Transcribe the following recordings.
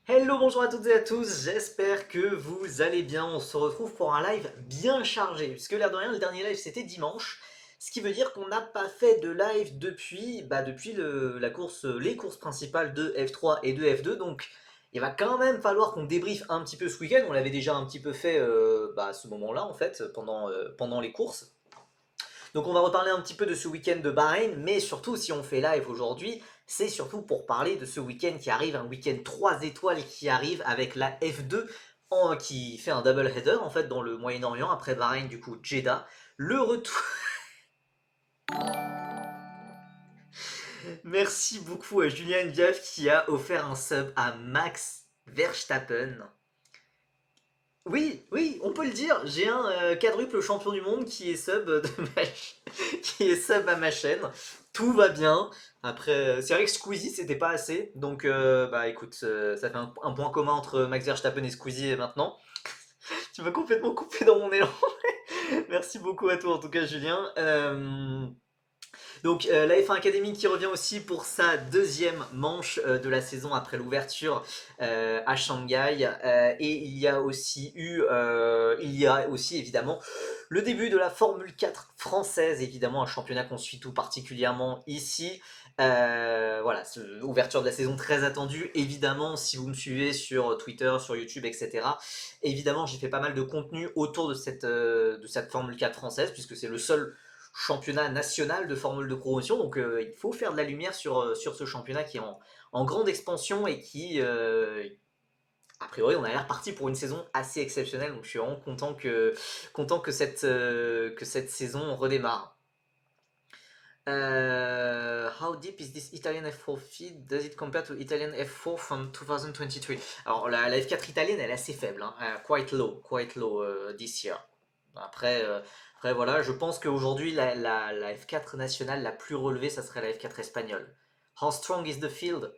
Hello, bonjour à toutes et à tous, j'espère que vous allez bien. On se retrouve pour un live bien chargé, puisque l'air de rien, le dernier live c'était dimanche, ce qui veut dire qu'on n'a pas fait de live depuis la course, les courses principales de F3 et de F2, donc il va quand même falloir qu'on débriefe un petit peu ce week-end. On l'avait déjà un petit peu fait à ce moment-là en fait, pendant les courses. Donc on va reparler un petit peu de ce week-end de Bahreïn, mais surtout si on fait live aujourd'hui, c'est surtout pour parler de ce week-end qui arrive, un week-end 3 étoiles qui arrive avec la F2 qui fait un double header en fait dans le Moyen-Orient, après Bahreïn du coup Jeddah. Le retour... Merci beaucoup à Julien Diaf qui a offert un sub à Max Verstappen. Oui, oui, on peut le dire. J'ai un quadruple champion du monde qui est qui est sub à ma chaîne. Tout va bien. Après, c'est vrai que Squeezie c'était pas assez. Donc, bah écoute, ça fait un point commun entre Max Verstappen et Squeezie maintenant. Tu m'as complètement coupé dans mon élan. Merci beaucoup à toi en tout cas, Julien. Donc la F1 Academy qui revient aussi pour sa deuxième manche de la saison après l'ouverture à Shanghai. Et il y a aussi évidemment le début de la Formule 4 française, évidemment un championnat qu'on suit tout particulièrement ici. Voilà, ouverture de la saison très attendue. Évidemment, si vous me suivez sur Twitter, sur YouTube, etc. Évidemment, j'ai fait pas mal de contenu autour de cette Formule 4 française, puisque c'est le seul championnat national de Formule de promotion. Donc il faut faire de la lumière sur ce championnat qui est en grande expansion et qui, a priori, on a l'air parti pour une saison assez exceptionnelle. Donc je suis vraiment content que cette saison redémarre. How deep is this Italian F4 feed? Does it compare to Italian F4 from 2023? Alors la F4 italienne elle est assez faible, hein. Quite low this year. Après, après voilà, je pense qu'aujourd'hui la F4 nationale la plus relevée ça serait la F4 espagnole. How strong is the field?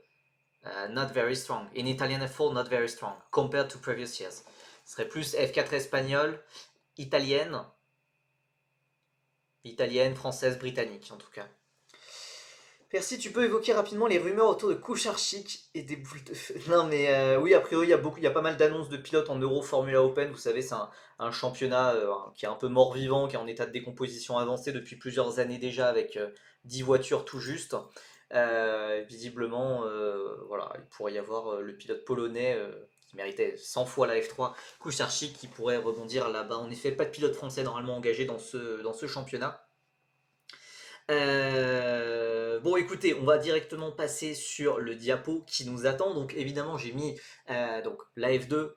Not very strong. In Italian F4, not very strong compared to previous years. Ce serait plus F4 espagnole, italienne, française, britannique en tout cas. Percy, tu peux évoquer rapidement les rumeurs autour de Kucharczyk et des boules de feu. Non mais oui, a priori il y a pas mal d'annonces de pilotes en Euro Formula Open. Vous savez, c'est un championnat qui est un peu mort-vivant, qui est en état de décomposition avancée depuis plusieurs années déjà, avec 10 voitures tout juste. Visiblement, voilà, il pourrait y avoir le pilote polonais qui méritait 100 fois la F3, Kucharczyk, qui pourrait rebondir là-bas. En effet, pas de pilote français normalement engagé dans ce championnat. Bon, écoutez, on va directement passer sur le diapo qui nous attend. Donc, évidemment, j'ai mis donc, la F2,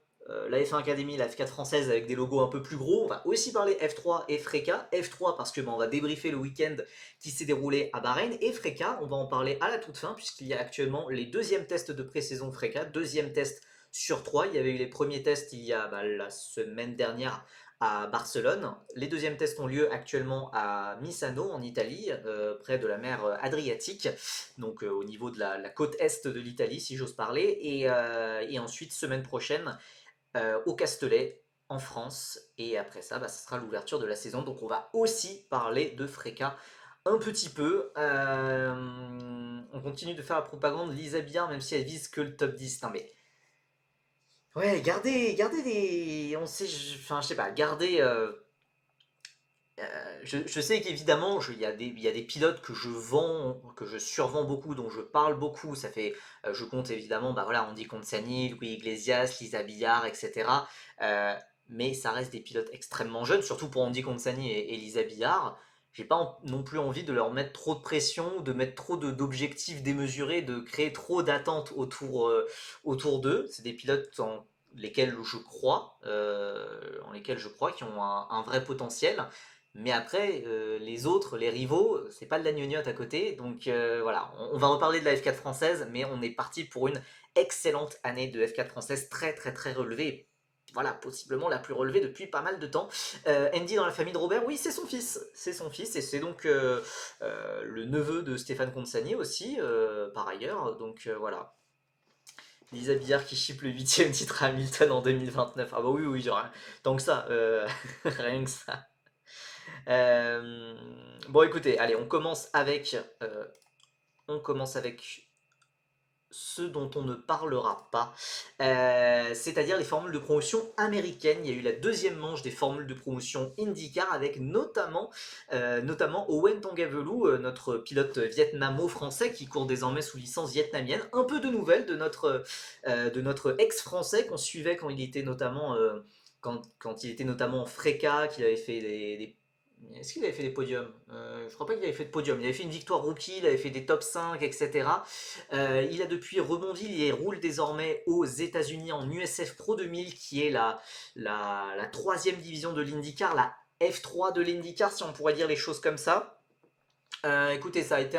la F1 Academy, la F4 française avec des logos un peu plus gros. On va aussi parler F3 et Freka. F3 parce que on va débriefer le week-end qui s'est déroulé à Bahreïn. Et Freka, on va en parler à la toute fin puisqu'il y a actuellement les deuxièmes tests de pré-saison Freka. Deuxième test sur trois. Il y avait eu les premiers tests il y a la semaine dernière à Barcelone. Les deuxièmes tests ont lieu actuellement à Misano en Italie, près de la mer Adriatique, donc au niveau de la côte est de l'Italie si j'ose parler, et ensuite semaine prochaine au Castellet en France, et après ça, ce sera l'ouverture de la saison, donc on va aussi parler de Freka un petit peu. On continue de faire la propagande Lisa Billard, même si elle vise que le top 10. Non mais ouais, gardez des. On sait, enfin, je sais pas, gardez. Je sais qu'évidemment, il y a des pilotes que je vends, que je survends beaucoup, dont je parle beaucoup. Ça fait, je compte évidemment, bah voilà, Andy Consani, Louis Iglesias, Lisa Billard, etc. Euh, mais ça reste des pilotes extrêmement jeunes, surtout pour Andy Consani et Lisa Billard. J'ai pas non plus envie de leur mettre trop de pression, de mettre trop d'objectifs démesurés, de créer trop d'attentes autour d'eux. C'est des pilotes en lesquels je crois, qui ont un vrai potentiel. Mais après, les autres, les rivaux, c'est pas de la gnognotte à côté. Donc voilà, on va reparler de la F4 française, mais on est parti pour une excellente année de F4 française, très très très relevée. Voilà, possiblement la plus relevée depuis pas mal de temps. Andy dans la famille de Robert, oui, c'est son fils, et c'est donc le neveu de Stéphane Consani aussi, par ailleurs. Donc voilà, Lisa Billard qui chipe le 8ème titre à Hamilton en 2029. Ah bah oui, oui, genre, tant que ça, rien que ça. Bon, écoutez, allez, on commence avec ce dont on ne parlera pas, c'est-à-dire les formules de promotion américaines. Il y a eu la deuxième manche des formules de promotion IndyCar avec notamment Owen Tangavelu, notre pilote vietnamo-français qui court désormais sous licence vietnamienne. Un peu de nouvelles de notre ex-français qu'on suivait quand il était notamment quand il était notamment en Freca, qu'il avait fait est-ce qu'il avait fait des podiums? Je crois pas qu'il avait fait de podium. Il avait fait une victoire rookie, il avait fait des top 5, etc. Il a depuis rebondi, il roule désormais aux États-Unis en USF Pro 2000, qui est la troisième division de l'IndyCar, la F3 de l'IndyCar, si on pourrait dire les choses comme ça. Écoutez, ça a été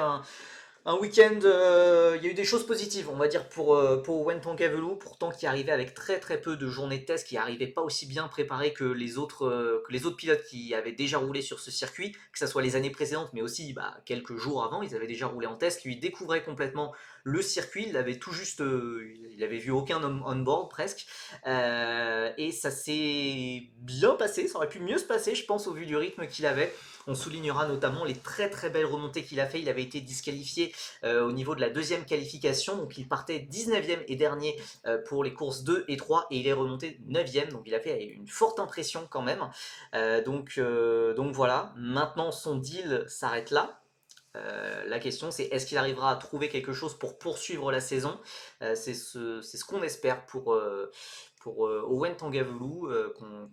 un week-end, il y a eu des choses positives, on va dire, pour Owen Tangavelu, pourtant qui arrivait avec très très peu de journées de test, qui n'arrivait pas aussi bien préparé que les autres pilotes qui avaient déjà roulé sur ce circuit, que ce soit les années précédentes, mais aussi quelques jours avant, ils avaient déjà roulé en test. Lui découvrait complètement le circuit, il avait tout juste, il avait vu aucun homme on-board presque, et ça s'est bien passé, ça aurait pu mieux se passer, je pense, au vu du rythme qu'il avait. On soulignera notamment les très très belles remontées qu'il a fait. Il avait été disqualifié au niveau de la deuxième qualification, donc il partait 19e et dernier pour les courses 2 et 3 et il est remonté 9e, donc il a fait une forte impression quand même. Donc voilà, maintenant son deal s'arrête là. La question c'est est-ce qu'il arrivera à trouver quelque chose pour poursuivre la saison. C'est ce qu'on espère pour Owen Tangavelu,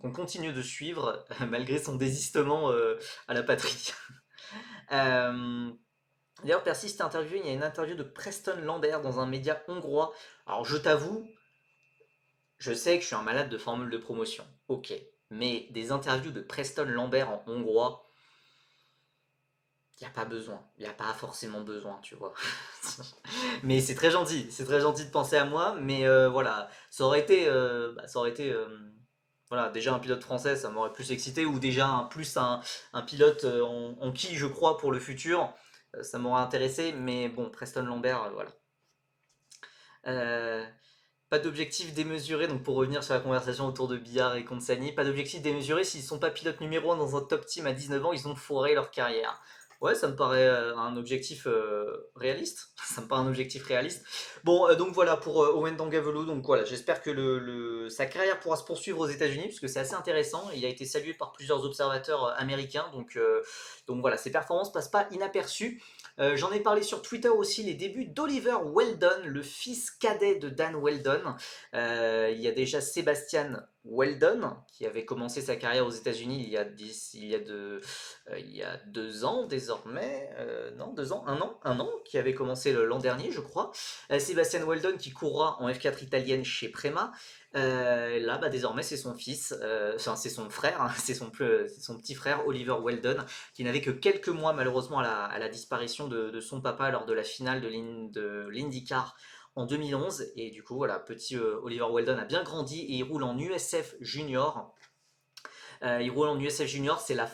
qu'on continue de suivre malgré son désistement à la patrie. Euh, D'ailleurs, Percy s'était interviewé, il y a une interview de Preston Lambert dans un média hongrois. Alors je t'avoue, je sais que je suis un malade de formules de promotion, ok, mais des interviews de Preston Lambert en hongrois, il n'y a pas besoin, il n'y a pas forcément besoin, tu vois. Mais c'est très gentil de penser à moi, mais voilà, ça aurait été voilà, déjà un pilote français, ça m'aurait plus excité, ou déjà un pilote en qui je crois pour le futur, ça m'aurait intéressé, mais bon, Preston Lambert, voilà. Euh, Pas d'objectif démesuré, donc pour revenir sur la conversation autour de Billard et Consani, pas d'objectif démesuré, s'ils sont pas pilotes numéro 1 dans un top team à 19 ans, ils ont foiré leur carrière. Ouais, ça me paraît un objectif réaliste. Ça me paraît un objectif réaliste. Bon, donc voilà pour Owen Tangavelu. Donc voilà, j'espère que sa carrière pourra se poursuivre aux États-Unis, puisque c'est assez intéressant. Il a été salué par plusieurs observateurs américains, donc voilà, ses performances passent pas inaperçues. J'en ai parlé sur Twitter aussi, les débuts d'Oliver Weldon, le fils cadet de Dan Weldon. Il y a déjà Sébastien Weldon, qui avait commencé sa carrière aux États-Unis il y a 2 ans désormais. Non, 2 ans, un an, qui avait commencé l'an dernier, je crois. Sébastien Weldon qui courra en F4 italienne chez Prema. Là, désormais, c'est son fils, enfin, c'est son frère, hein, c'est son petit frère, Oliver Weldon, qui n'avait que quelques mois malheureusement à la disparition de son papa lors de la finale de l'IndyCar en 2011. Et du coup, voilà, petit Oliver Weldon a bien grandi et il roule en USF Junior. Il roule en USF Junior, c'est la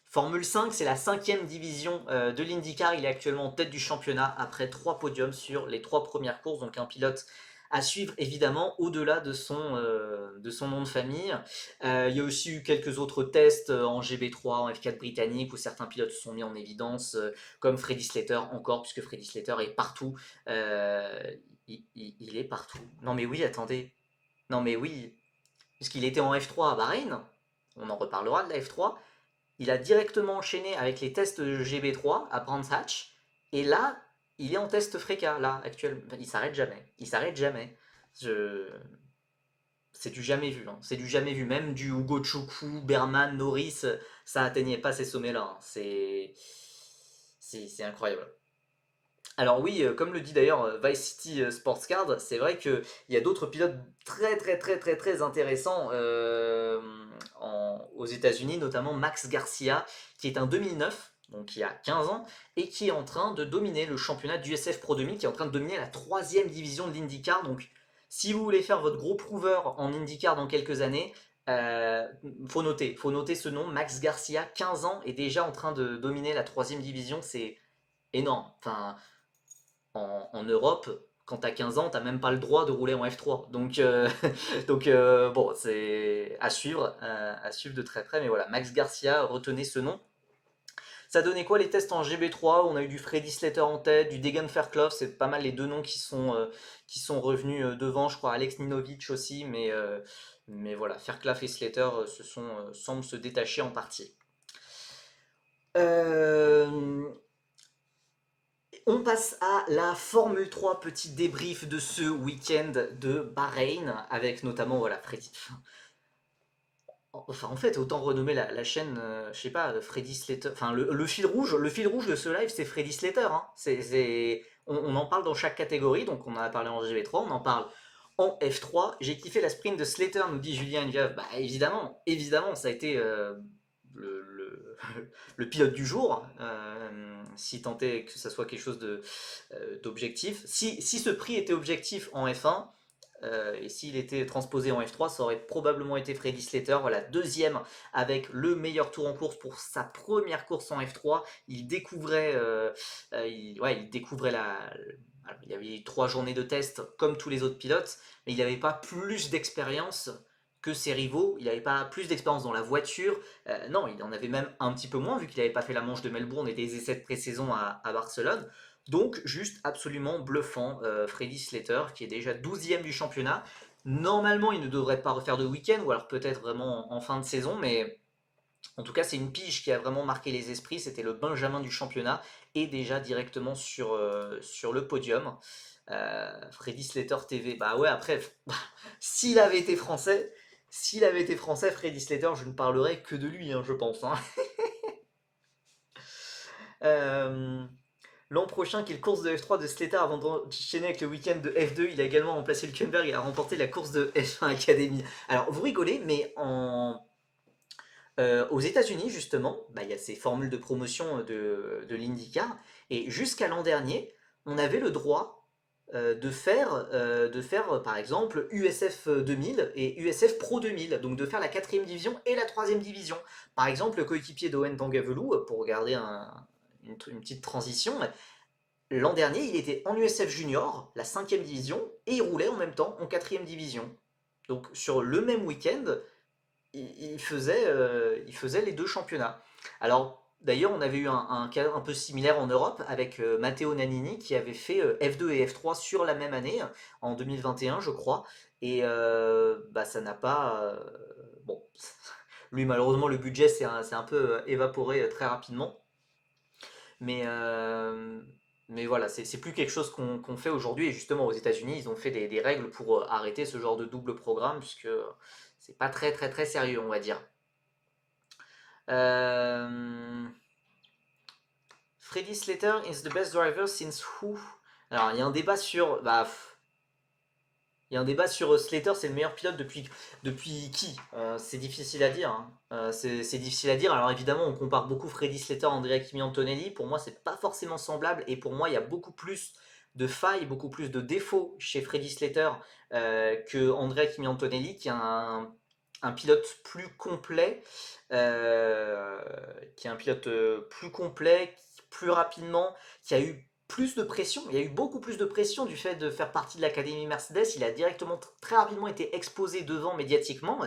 Formule 5, c'est la cinquième division de l'IndyCar. Il est actuellement en tête du championnat après 3 podiums sur les 3 premières courses. Donc un pilote à suivre évidemment au-delà de son nom de famille. Il y a aussi eu quelques autres tests en GB3, en F4 britannique où certains pilotes se sont mis en évidence, comme Freddy Slater encore, puisque Freddy Slater est partout. Il est partout. Non mais oui, attendez. Non mais oui, puisqu'il était en F3 à Bahreïn, on en reparlera de la F3. Il a directement enchaîné avec les tests GB3 à Brands Hatch. Et là, il est en test Freca, là, actuellement. Enfin, il s'arrête jamais. Il s'arrête jamais. Je... C'est du jamais vu. Hein. C'est du jamais vu. Même du Hugo Choukou, Berman, Norris, ça atteignait pas ces sommets-là. Hein. C'est incroyable. Alors oui, comme le dit d'ailleurs Vice City Sports Card, c'est vrai qu'il y a d'autres pilotes très très très très très intéressants aux États-Unis, notamment Max Garcia, qui est un 2009, donc qui a 15 ans, et qui est en train de dominer le championnat du SF Pro 2000, qui est en train de dominer la troisième division de l'IndyCar. Donc si vous voulez faire votre gros prouveur en IndyCar dans quelques années, faut noter ce nom, Max Garcia, 15 ans, est déjà en train de dominer la troisième division, c'est énorme. Enfin, en Europe, quand t'as 15 ans, t'as même pas le droit de rouler en F3. Bon, c'est à suivre de très près. Mais voilà, Max Garcia, retenez ce nom. Ça donnait quoi les tests en GB3? On a eu du Freddy Slater en tête, du Degan Fairclough, c'est pas mal les deux noms qui sont revenus devant, je crois Alex Ninovic aussi, mais voilà, Fairclough et Slater semblent se détacher en partie. Euh, on passe à la Formule 3, petit débrief de ce week-end de Bahreïn, avec notamment voilà, Freddy. Enfin, en fait, autant renommer la chaîne, je sais pas, Freddy Slater. Enfin, le fil rouge de ce live, c'est Freddy Slater. Hein. On en parle dans chaque catégorie, donc on en a parlé en GV3, on en parle en F3. J'ai kiffé la sprint de Slater, nous dit Julien Enviave. Bah, évidemment, évidemment, ça a été le pilote du jour, si tant est que ça soit quelque chose d'objectif. Si ce prix était objectif en F1, et s'il était transposé en F3, ça aurait probablement été Freddy Slater, voilà, deuxième avec le meilleur tour en course pour sa première course en F3. Il découvrait, il découvrait alors, il y avait eu 3 journées de test comme tous les autres pilotes, mais il n'avait pas plus d'expérience que ses rivaux, il n'avait pas plus d'expérience dans la voiture, non, il en avait même un petit peu moins vu qu'il n'avait pas fait la manche de Melbourne et des essais de pré-saison à Barcelone. Donc juste absolument bluffant, Freddy Slater qui est déjà 12e du championnat. Normalement il ne devrait pas refaire de week-end ou alors peut-être vraiment en fin de saison, mais en tout cas c'est une pige qui a vraiment marqué les esprits, c'était le Benjamin du championnat et déjà directement sur le podium. Freddy Slater TV, bah ouais après, s'il avait été français, Freddy Slater, je ne parlerais que de lui, hein, je pense. Hein. Euh, L'an prochain, quelle course de F3 de Slater avant d'enchaîner avec le week-end de F2, il a également remplacé le Hülkenberg et a remporté la course de F1 Academy. Alors, vous rigolez, mais aux États-Unis, justement, bah, il y a ces formules de promotion de l'IndyCar, et jusqu'à l'an dernier, on avait le droit de faire, par exemple, USF 2000 et USF Pro 2000, donc de faire la quatrième division et la troisième division. Par exemple, le coéquipier d'Owen Tangavelou, pour regarder une petite transition, l'an dernier, il était en USF Junior, la cinquième division, et il roulait en même temps en quatrième division. Donc sur le même week-end, il faisait les deux championnats. Alors d'ailleurs, on avait eu un cas un peu similaire en Europe avec Matteo Nannini qui avait fait F2 et F3 sur la même année, en 2021 je crois, et bah, ça n'a pas... bon, lui malheureusement le budget s'est un peu évaporé très rapidement. Mais, euh, mais voilà, c'est plus quelque chose qu'on fait aujourd'hui. Et justement, aux États-Unis, ils ont fait des règles pour arrêter ce genre de double programme, puisque c'est pas très très très sérieux, on va dire. Euh, Freddy Slater is the best driver since who? Alors, il y a un débat sur. Bah, il y a un débat sur Slater, c'est le meilleur pilote depuis qui? C'est difficile à dire. Hein. C'est difficile à dire. Alors évidemment, on compare beaucoup Freddy Slater à Andrea Kimi Antonelli. Pour moi, c'est pas forcément semblable. Et pour moi, il y a beaucoup plus de failles, beaucoup plus de défauts chez Freddy Slater que Andrea Kimi Antonelli, qui est un pilote plus complet, plus rapidement, qui a eu plus de pression, il y a eu beaucoup plus de pression du fait de faire partie de l'académie Mercedes, il a directement très rapidement été exposé devant médiatiquement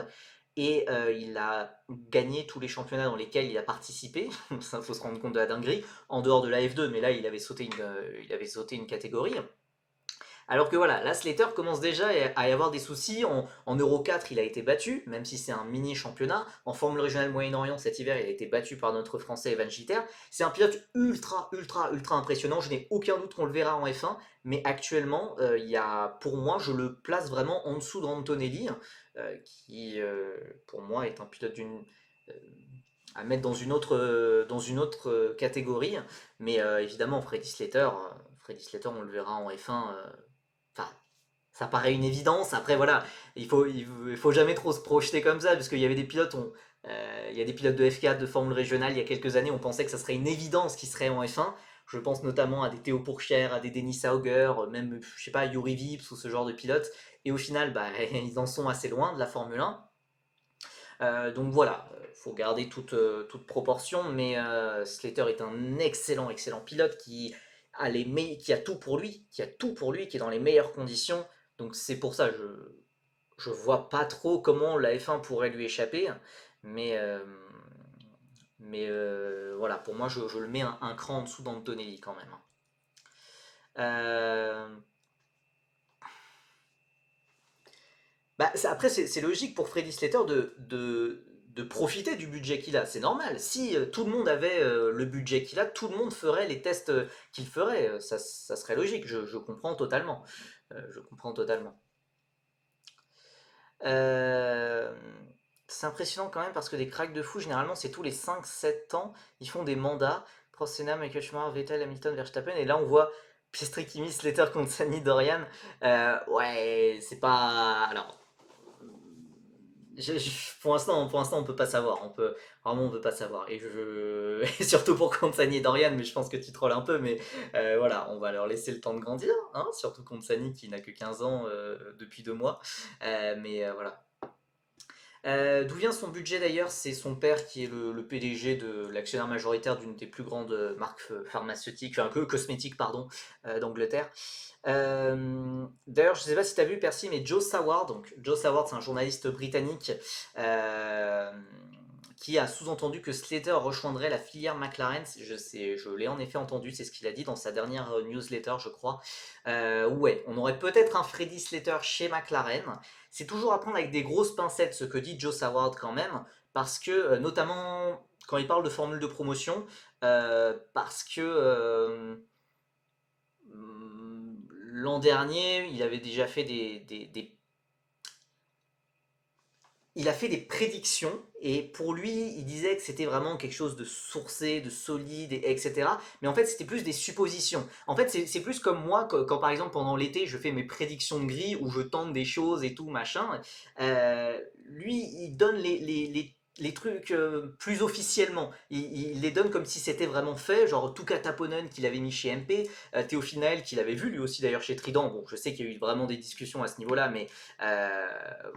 et il a gagné tous les championnats dans lesquels il a participé, ça faut se rendre compte de la dinguerie, en dehors de la F2, mais là il avait sauté une catégorie. Alors que voilà, là Slater commence déjà à y avoir des soucis. En Euro 4, il a été battu, même si c'est un mini championnat. En Formule régionale Moyen-Orient, cet hiver, il a été battu par notre Français Evan Giter. C'est un pilote ultra, ultra, ultra impressionnant. Je n'ai aucun doute qu'on le verra en F1. Mais actuellement, pour moi, je le place vraiment en dessous d'Antonelli, qui, pour moi, est un pilote euh, à mettre dans une autre catégorie. Mais évidemment, Freddy Slater, on le verra en F1. Enfin, ça paraît une évidence. Après, voilà, il faut jamais trop se projeter comme ça, parce qu'il y avait des pilotes, il y a des pilotes de F4, de Formule régionale, il y a quelques années, on pensait que ça serait une évidence qu'ils seraient en F1. Je pense notamment à des Théo Pourchaire, à des Denis Sauger, même, je sais pas, Yuri Vips ou ce genre de pilotes. Et au final, bah, ils en sont assez loin de la Formule 1. Donc voilà, faut garder toute proportion, mais Slater est un excellent, excellent pilote qui a tout pour lui, qui est dans les meilleures conditions. Donc c'est pour ça, je vois pas trop comment la F1 pourrait lui échapper, mais, Mais voilà, pour moi, je le mets un cran en dessous d'Antonelli quand même. Euh, Bah, après, c'est logique pour Freddy Slater de profiter du budget qu'il a. C'est normal. Si tout le monde avait le budget qu'il a, tout le monde ferait les tests qu'il ferait. Ça serait logique. Je comprends totalement. Je comprends totalement. Euh, c'est impressionnant quand même parce que des cracks de fou, généralement, c'est tous les 5-7 ans. Ils font des mandats. Prost, Senna, Michael Schumacher, Vettel, Hamilton, Verstappen. Et là, on voit Piastri, Kimi, Slater contre Sani, Dorian. Ouais, c'est pas. Alors, pour l'instant, on peut pas savoir. On peut pas savoir. Et surtout pour Sani et Dorian, mais je pense que tu trolles un peu. Mais voilà, on va leur laisser le temps de grandir, hein, surtout Sani qui n'a que 15 ans depuis 2 mois. Mais voilà. D'où vient son budget d'ailleurs? C'est son père qui est le PDG de l'actionnaire majoritaire d'une des plus grandes marques pharmaceutiques, enfin que cosmétiques, pardon, d'Angleterre. D'ailleurs, je ne sais pas si tu as vu Percy, mais Joe Saward, donc Joe Saward, c'est un journaliste britannique euh, qui a sous-entendu que Slater rejoindrait la filière McLaren. Je l'ai en effet entendu, c'est ce qu'il a dit dans sa dernière newsletter, je crois. Ouais, on aurait peut-être un Freddy Slater chez McLaren. C'est toujours à prendre avec des grosses pincettes ce que dit Joe Saward quand même, parce que notamment quand il parle de formule de promotion, parce que l'an dernier, il avait déjà fait il a fait des prédictions et pour lui, il disait que c'était vraiment quelque chose de sourcé, de solide, etc. Mais en fait, c'était plus des suppositions. En fait, c'est plus comme moi, quand, par exemple pendant l'été, je fais mes prédictions de gris où je tente des choses et tout, machin. Lui, il donne les trucs plus officiellement. Il les donne comme si c'était vraiment fait, genre Tuka Taponen qu'il avait mis chez MP, Théophile Nael qu'il avait vu lui aussi d'ailleurs chez Trident. Bon, je sais qu'il y a eu vraiment des discussions à ce niveau-là, mais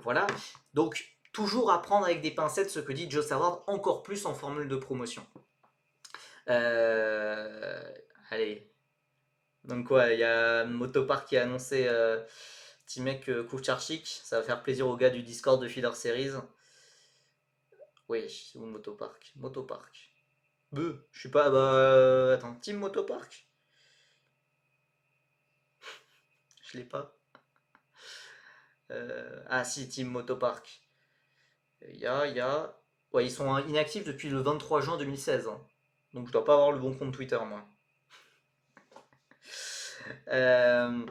voilà. Donc, toujours à prendre avec des pincettes ce que dit Joe Saward, encore plus en formule de promotion. Euh, allez. Donc quoi, il y a Motopark qui a annoncé Timek Kucharchik. Ça va faire plaisir aux gars du Discord de Feeder Series. Oui, ou Motopark. Motopark. Je sais pas, bah. Attends, Team Motopark. Je l'ai pas. Ah si, Team Motopark. Il y a. Ouais, ils sont inactifs depuis le 23 juin 2016, hein. Donc je dois pas avoir le bon compte Twitter, moi. Euh,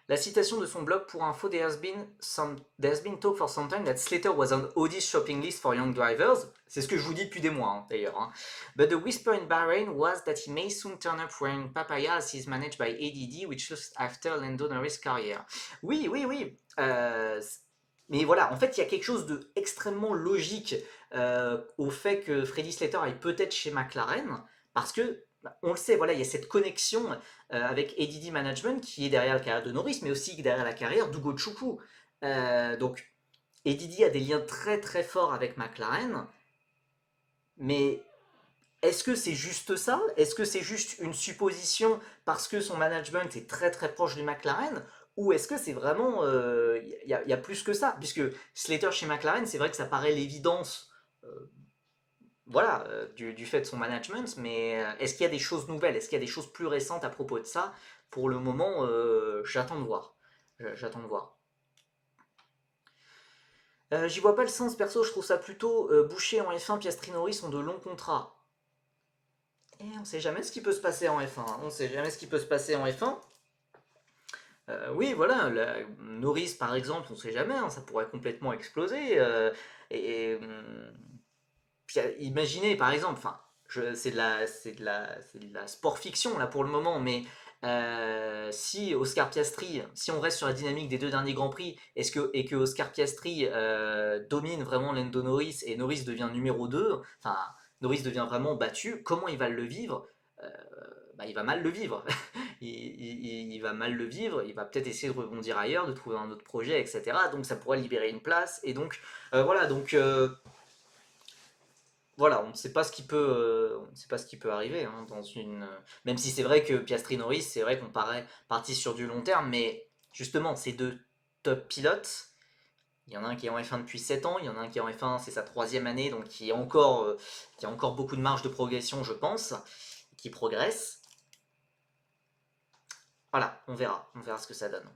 la citation de son blog pour info, there's been talk for some time that Slater was on Audi's shopping list for young drivers. C'est ce que je vous dis depuis des mois, hein, d'ailleurs. Hein. But the whisper in Bahrain was that he may soon turn up wearing papaya as he's managed by ADD, which just after Lando Norris' career. Oui, oui, oui. Mais voilà, en fait, il y a quelque chose d'extrêmement logique au fait que Freddy Slater aille peut-être chez McLaren, parce que on le sait, voilà, il y a cette connexion avec ADD Management qui est derrière la carrière de Norris, mais aussi derrière la carrière d'Ugo Chukwu. Donc, ADD a des liens très très forts avec McLaren, mais est-ce que c'est juste ça? Est-ce que c'est juste une supposition parce que son management est très très proche du McLaren? Ou est-ce que c'est vraiment. Y a plus que ça? Puisque Slater chez McLaren, c'est vrai que ça paraît l'évidence voilà, du fait de son management, mais est-ce qu'il y a des choses nouvelles? Est-ce qu'il y a des choses plus récentes à propos de ça? Pour le moment, j'attends de voir. J'attends de voir. J'y vois pas le sens, perso, je trouve ça plutôt Boucher en F1, Piastri Norris ont de longs contrats. Et on sait jamais ce qui peut se passer en F1. Hein. On sait jamais ce qui peut se passer en F1. Oui, voilà, Norris par exemple, on sait jamais, hein, ça pourrait complètement exploser. Imaginez par exemple, enfin, c'est de la sport fiction là pour le moment, mais si Oscar Piastri, si on reste sur la dynamique des deux derniers Grands Prix, et que Oscar Piastri domine vraiment Lando Norris et Norris devient numéro 2, enfin Norris devient vraiment battu, comment il va le vivre? Euh, Bah, il va mal le vivre. Il va mal le vivre, il va peut-être essayer de rebondir ailleurs, de trouver un autre projet, etc. Donc ça pourrait libérer une place, et donc voilà, donc voilà, on ne sait pas ce qui peut, on ne sait pas ce qui peut arriver hein, dans une. Même si c'est vrai que Piastri Norris, c'est vrai qu'on paraît parti sur du long terme, mais justement, ces deux top pilotes, Il y en a un qui est en F1 depuis 7 ans, il y en a un qui est en F1, c'est sa troisième année, donc qui a encore beaucoup de marge de progression, je pense, qui progresse. Voilà, on verra ce que ça donne.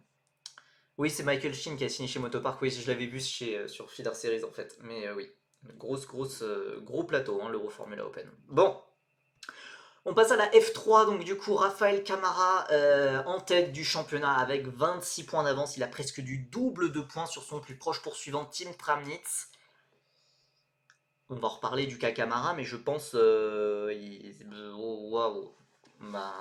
Oui, c'est Michael Sheen qui a signé chez Motopark, oui, je l'avais vu sur Feeder Series en fait, mais oui, gros plateau, hein, l'Euro Formula Open. Bon, on passe à la F3, donc du coup, Rafael Camara en tête du championnat avec 26 points d'avance. Il a presque du double de points sur son plus proche poursuivant, Tim Tramnitz. On va reparler du cas Camara, mais je pense. Oh, waouh! Bah,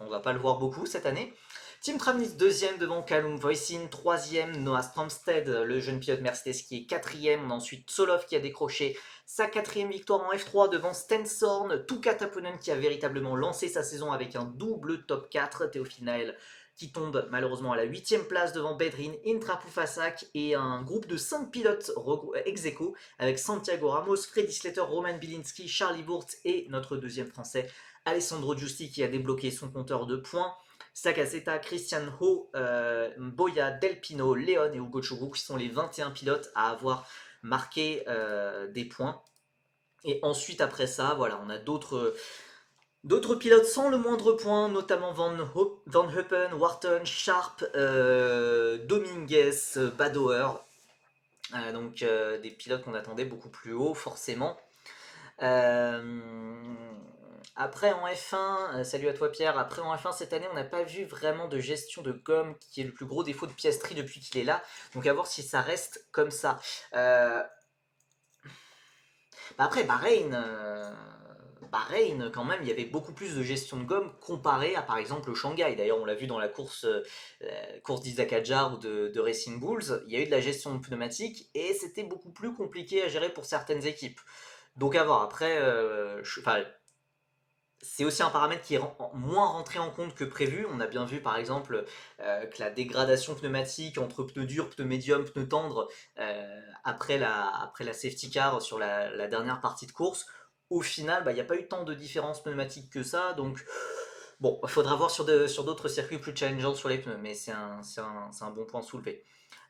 on va pas le voir beaucoup cette année. Tim Tramnitz, deuxième devant Callum Voisin, troisième Noah Stromsted, le jeune pilote Mercedes qui est quatrième. On a ensuite Solov qui a décroché sa quatrième victoire en F3 devant Stensorn, Tuka Taponen qui a véritablement lancé sa saison avec un double top 4, Théophile Nael qui tombe malheureusement à la 8ème place devant Bedrin, Intra Poufassak et un groupe de 5 pilotes ex aequo avec Santiago Ramos, Freddy Slater, Roman Bilinski, Charlie Wurtz et notre deuxième français Alessandro Giusti qui a débloqué son compteur de points. Sakaseta, Christian Ho, Boya, Delpino, Leon et Ugo Chogo qui sont les 21 pilotes à avoir marqué des points. Et ensuite après ça, voilà, on a d'autres pilotes sans le moindre point, notamment Van Huppen, Wharton, Sharp, Dominguez, Badoer. Donc des pilotes qu'on attendait beaucoup plus haut forcément. Après en F1, salut à toi Pierre, après en F1 cette année on n'a pas vu vraiment de gestion de com qui est le plus gros défaut de Piastri depuis qu'il est là, donc à voir si ça reste comme ça. Après Bahreïn quand même il y avait beaucoup plus de gestion de gomme comparé à par exemple Shanghai, d'ailleurs on l'a vu dans la course d'Isaac Hadjar ou de Racing Bulls, il y a eu de la gestion de pneumatiques et c'était beaucoup plus compliqué à gérer pour certaines équipes. Donc à voir, après, c'est aussi un paramètre qui est moins rentré en compte que prévu. On a bien vu par exemple que la dégradation pneumatique entre pneus durs, pneus médiums, pneus tendres après la safety car sur la dernière partie de course, au final, il n'y a pas eu tant de différence pneumatique que ça. Donc bon, il faudra voir sur d'autres circuits plus challengeants sur les pneus, mais c'est un bon point soulevé.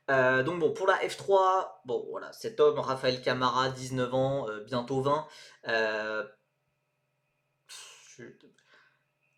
Donc bon, pour la F3, bon voilà, cet homme, Raphaël Camara, 19 ans, bientôt 20, euh,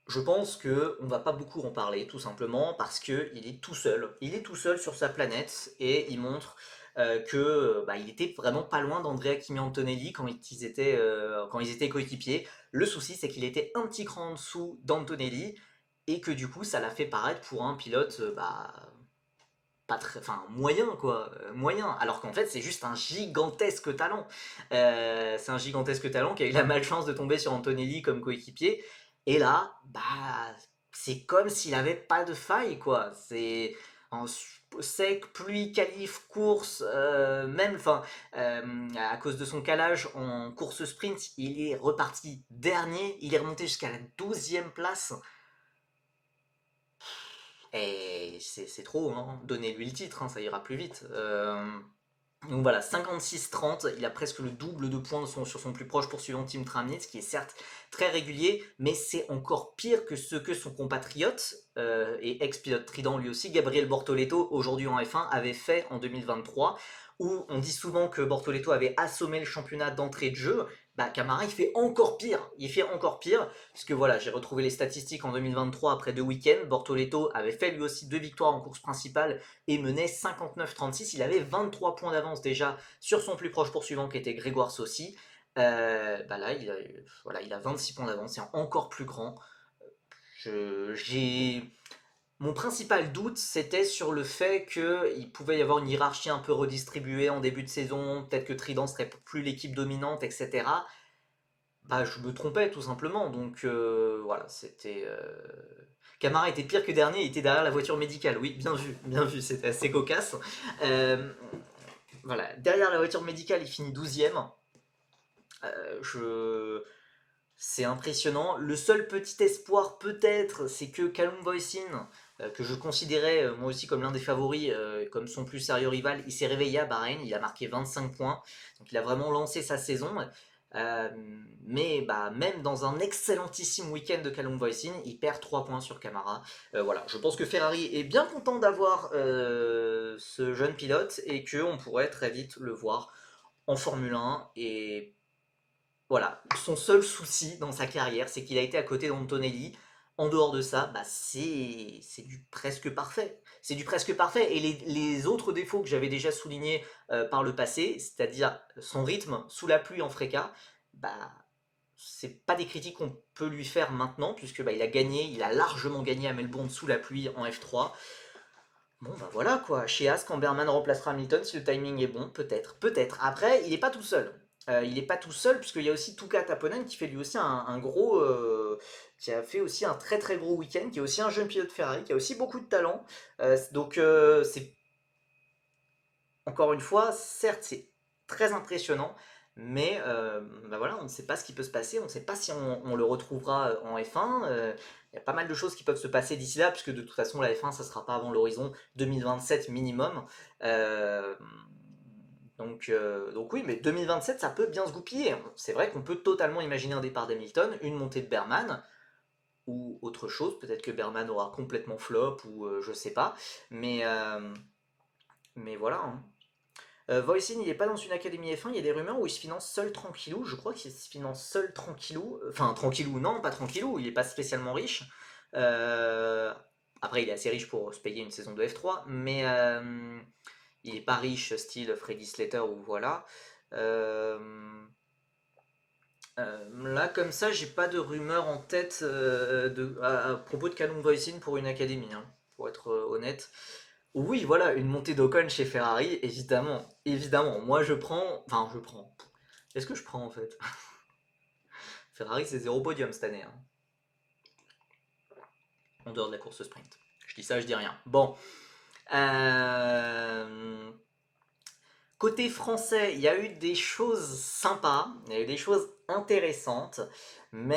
je pense que on va pas beaucoup en parler, tout simplement parce que il est tout seul. Il est tout seul sur sa planète et il montre que il était vraiment pas loin d'Andrea Kimi Antonelli quand ils étaient coéquipiers. Le souci, c'est qu'il était un petit cran en dessous d'Antonelli et que du coup, ça l'a fait paraître pour un pilote pas très, enfin moyen quoi, moyen. Alors qu'en fait, c'est juste un gigantesque talent. C'est un gigantesque talent qui a eu la malchance de tomber sur Antonelli comme coéquipier. Et là, c'est comme s'il avait pas de faille quoi. C'est en sec, pluie, qualif, course, même, à cause de son calage en course sprint, il est reparti dernier, il est remonté jusqu'à la 12e place. Et c'est trop, hein. Donnez-lui le titre, hein, ça ira plus vite. Donc voilà, 56-30, il a presque le double de points sur son plus proche poursuivant Tim Tramnitz, qui est certes très régulier, mais c'est encore pire que ce que son compatriote, et ex-pilote Trident lui aussi, Gabriel Bortoleto, aujourd'hui en F1, avait fait en 2023, où on dit souvent que Bortoleto avait assommé le championnat d'entrée de jeu. Camara il fait encore pire, puisque voilà, j'ai retrouvé les statistiques en 2023 après 2 week-ends. Bortoleto avait fait lui aussi 2 victoires en course principale et menait 59-36. Il avait 23 points d'avance déjà sur son plus proche poursuivant qui était Grégoire Saucy. Là, il a 26 points d'avance, c'est encore plus grand. Mon principal doute, c'était sur le fait qu'il pouvait y avoir une hiérarchie un peu redistribuée en début de saison, peut-être que Trident serait plus l'équipe dominante, etc. Je me trompais tout simplement, donc voilà, Camara était pire que dernier, il était derrière la voiture médicale, oui, bien vu, c'était assez cocasse. Voilà, derrière la voiture médicale, il finit 12ème. C'est impressionnant. Le seul petit espoir peut-être, c'est que Callum Boycin, que je considérais moi aussi comme l'un des favoris, comme son plus sérieux rival, il s'est réveillé à Bahreïn, il a marqué 25 points, donc il a vraiment lancé sa saison. Mais même dans un excellentissime week-end de Callum Boycin, il perd 3 points sur Camara. Voilà, je pense que Ferrari est bien content d'avoir ce jeune pilote et qu'on pourrait très vite le voir en Formule 1. Et voilà, son seul souci dans sa carrière, c'est qu'il a été à côté d'Antonelli. En dehors de ça, bah c'est du presque parfait. C'est du presque parfait. Et les autres défauts que j'avais déjà soulignés par le passé, c'est-à-dire son rythme sous la pluie en Freca, bah c'est pas des critiques qu'on peut lui faire maintenant, puisque bah, il a largement gagné à Melbourne sous la pluie en F3. Bon bah voilà quoi, chez As, quand Berman remplacera Hamilton, si le timing est bon, peut-être, peut-être. Après, il n'est pas tout seul. Il n'est pas tout seul, puisqu'il y a aussi Tuka Taponen qui fait lui aussi un gros. Qui a fait aussi un très très gros week-end, qui est aussi un jeune pilote Ferrari, qui a aussi beaucoup de talent. Donc c'est. Encore une fois, certes, c'est très impressionnant, mais bah voilà, on ne sait pas ce qui peut se passer, on ne sait pas si on le retrouvera en F1. Il y a pas mal de choses qui peuvent se passer d'ici là, puisque de toute façon, la F1, ça ne sera pas avant l'horizon 2027 minimum. Euh, donc oui, mais 2027, ça peut bien se goupiller. C'est vrai qu'on peut totalement imaginer un départ d'Hamilton, une montée de Berman, ou autre chose. Peut-être que Berman aura complètement flop, ou je sais pas. Mais voilà, hein. Voisin, il n'est pas dans une académie F1, il y a des rumeurs où il se finance seul tranquillou. Je crois qu'il se finance seul tranquillou. Enfin, tranquillou, non, pas tranquillou, il n'est pas spécialement riche. Euh, Après, il est assez riche pour se payer une saison de F3, mais il n'est pas riche, style Freddy Slater ou voilà. Euh, Là, comme ça, j'ai pas de rumeurs en tête à propos de Callum Voisin pour une académie, hein, pour être honnête. Oui, voilà, une montée d'Ocon chez Ferrari, évidemment, évidemment. Moi, je prends, enfin, je prends. Qu'est-ce que je prends en fait? Ferrari, c'est zéro podium cette année, hein, en dehors de la course sprint. Je dis ça, je dis rien. Bon, euh, côté français, il y a eu des choses sympas, il y a eu des choses intéressantes, bon,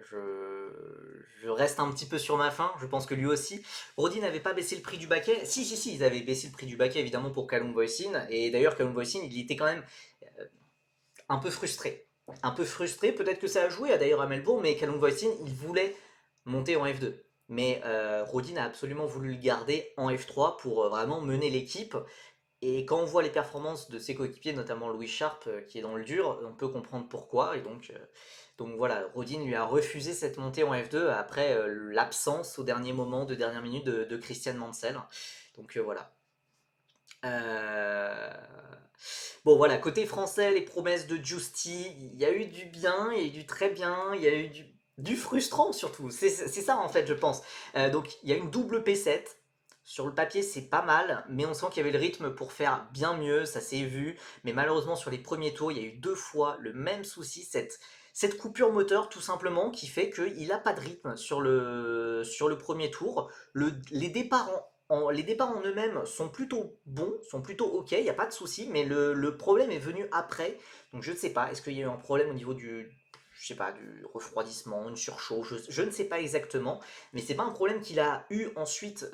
je reste un petit peu sur ma faim, je pense que lui aussi. Brody n'avait pas baissé le prix du baquet. Si, si, si, ils avaient baissé le prix du baquet évidemment pour Callum Voisin, et d'ailleurs Callum Voisin, il était quand même euh, un peu frustré. Un peu frustré, peut-être que ça a joué d'ailleurs à Melbourne, mais Callum Voisin, il voulait monter en F2. Mais Rodin a absolument voulu le garder en F3 pour vraiment mener l'équipe. Et quand on voit les performances de ses coéquipiers, notamment Louis Sharp qui est dans le dur, on peut comprendre pourquoi. Et donc voilà, Rodin lui a refusé cette montée en F2 après l'absence au dernier moment, de dernière minute de Christian Mansell. Donc voilà. Euh, Bon voilà, côté français, les promesses de Giusti, il y a eu du bien, il y a eu du très bien, il y a eu du frustrant surtout. C'est ça en fait, je pense. Donc il y a une double P7. Sur le papier, c'est pas mal, mais on sent qu'il y avait le rythme pour faire bien mieux, ça s'est vu. Mais malheureusement, sur les premiers tours, il y a eu deux fois le même souci, cette coupure moteur tout simplement qui fait qu'il n'a pas de rythme sur le premier tour. Les départs les départs en eux-mêmes sont plutôt bons, sont plutôt ok, il n'y a pas de souci, mais le problème est venu après. Donc je ne sais pas, est-ce qu'il y a eu un problème au niveau je sais pas, du refroidissement, une surchauffe, je ne sais pas exactement, mais c'est pas un problème qu'il a eu ensuite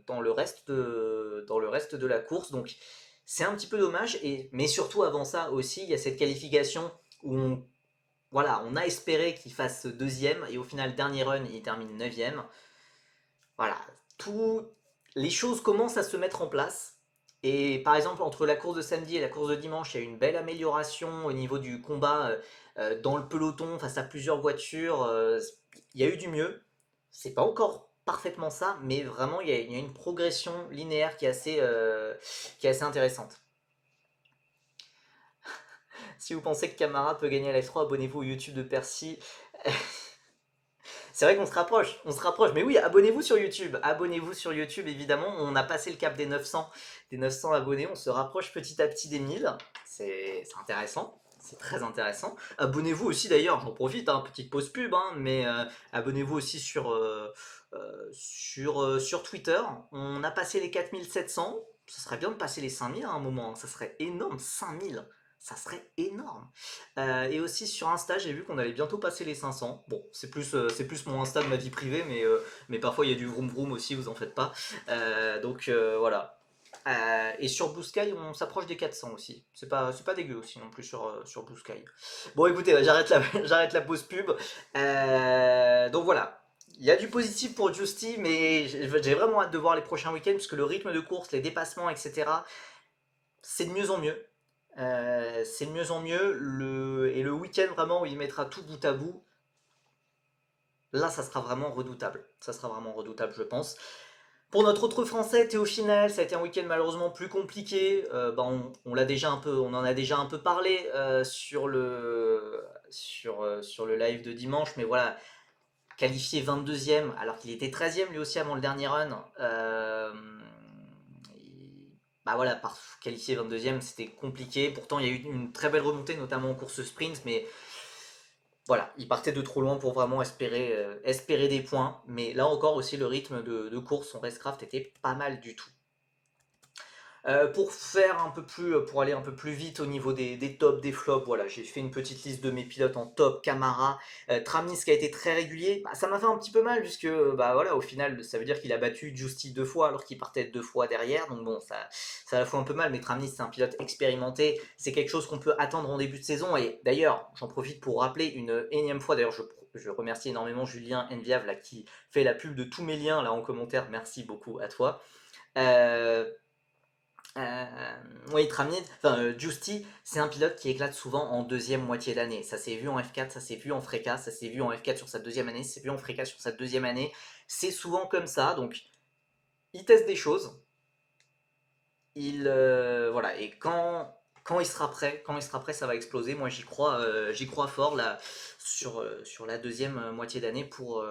dans le reste de la course. Donc c'est un petit peu dommage, mais surtout avant ça aussi, il y a cette qualification où voilà, on a espéré qu'il fasse deuxième, et au final, dernier run, il termine neuvième. Voilà, tout, les choses commencent à se mettre en place. Et par exemple, entre la course de samedi et la course de dimanche, il y a eu une belle amélioration au niveau du combat dans le peloton face à plusieurs voitures. Il y a eu du mieux. C'est pas encore parfaitement ça, mais vraiment, il y a une progression linéaire qui est assez intéressante. Si vous pensez que Camara peut gagner à la F3, abonnez-vous au YouTube de Percy. C'est vrai qu'on se rapproche, mais oui, abonnez-vous sur YouTube, évidemment, on a passé le cap des 900 abonnés, on se rapproche petit à petit des 1000, c'est intéressant, c'est très intéressant. Abonnez-vous aussi d'ailleurs, j'en profite, hein, petite pause pub, hein, mais abonnez-vous aussi sur Twitter, on a passé les 4700, ça serait bien de passer les 5000 à un moment, hein, ça serait énorme, 5000, ça serait énorme. Et aussi sur Insta, j'ai vu qu'on allait bientôt passer les 500. Bon, c'est plus mon Insta de ma vie privée, mais parfois il y a du vroom vroom aussi, vous en faites pas. Voilà. Et sur Blue Sky, on s'approche des 400 aussi. C'est pas dégueu aussi non plus sur Blue Sky. Bon, écoutez, j'arrête la pause pub. Donc voilà. il y a du positif pour Justy, mais j'ai vraiment hâte de voir les prochains week-ends, puisque le rythme de course, les dépassements, etc., c'est de mieux en mieux. C'est de mieux en mieux. Et le week-end vraiment où il mettra tout bout à bout, là, ça sera vraiment redoutable. Ça sera vraiment redoutable, je pense. Pour notre autre Français, Théo Finel, ça a été un week-end malheureusement plus compliqué. On l'a déjà un peu, on en a déjà un peu parlé sur le live de dimanche, mais voilà, qualifié 22e alors qu'il était 13e lui aussi avant le dernier run. Bah voilà, qualifié 22e, c'était compliqué. Pourtant, il y a eu une très belle remontée, notamment en course sprint, mais voilà, il partait de trop loin pour vraiment espérer des points. Mais là encore aussi, le rythme de course, son racecraft était pas mal du tout. Pour aller un peu plus vite au niveau des tops, des flops, voilà, j'ai fait une petite liste de mes pilotes en top. Camara, Tramis qui a été très régulier, bah, ça m'a fait un petit peu mal puisque bah voilà, au final, ça veut dire qu'il a battu Justy 2 fois alors qu'il partait 2 fois derrière, donc bon, ça la fout un peu mal. Mais Tramis, c'est un pilote expérimenté, c'est quelque chose qu'on peut attendre en début de saison. Et d'ailleurs, j'en profite pour rappeler une énième fois, d'ailleurs, je remercie énormément Julien Enviave là, qui fait la pub de tous mes liens là en commentaire, merci beaucoup à toi. Euh, oui, Justy, c'est un pilote qui éclate souvent en deuxième moitié d'année. Ça s'est vu en F4, ça s'est vu en Freca, ça s'est vu en F4 sur sa deuxième année, ça s'est vu en Freca sur sa deuxième année. C'est souvent comme ça, donc il teste des choses. Voilà, et quand il sera prêt, ça va exploser. Moi, j'y crois fort là, sur la deuxième moitié d'année pour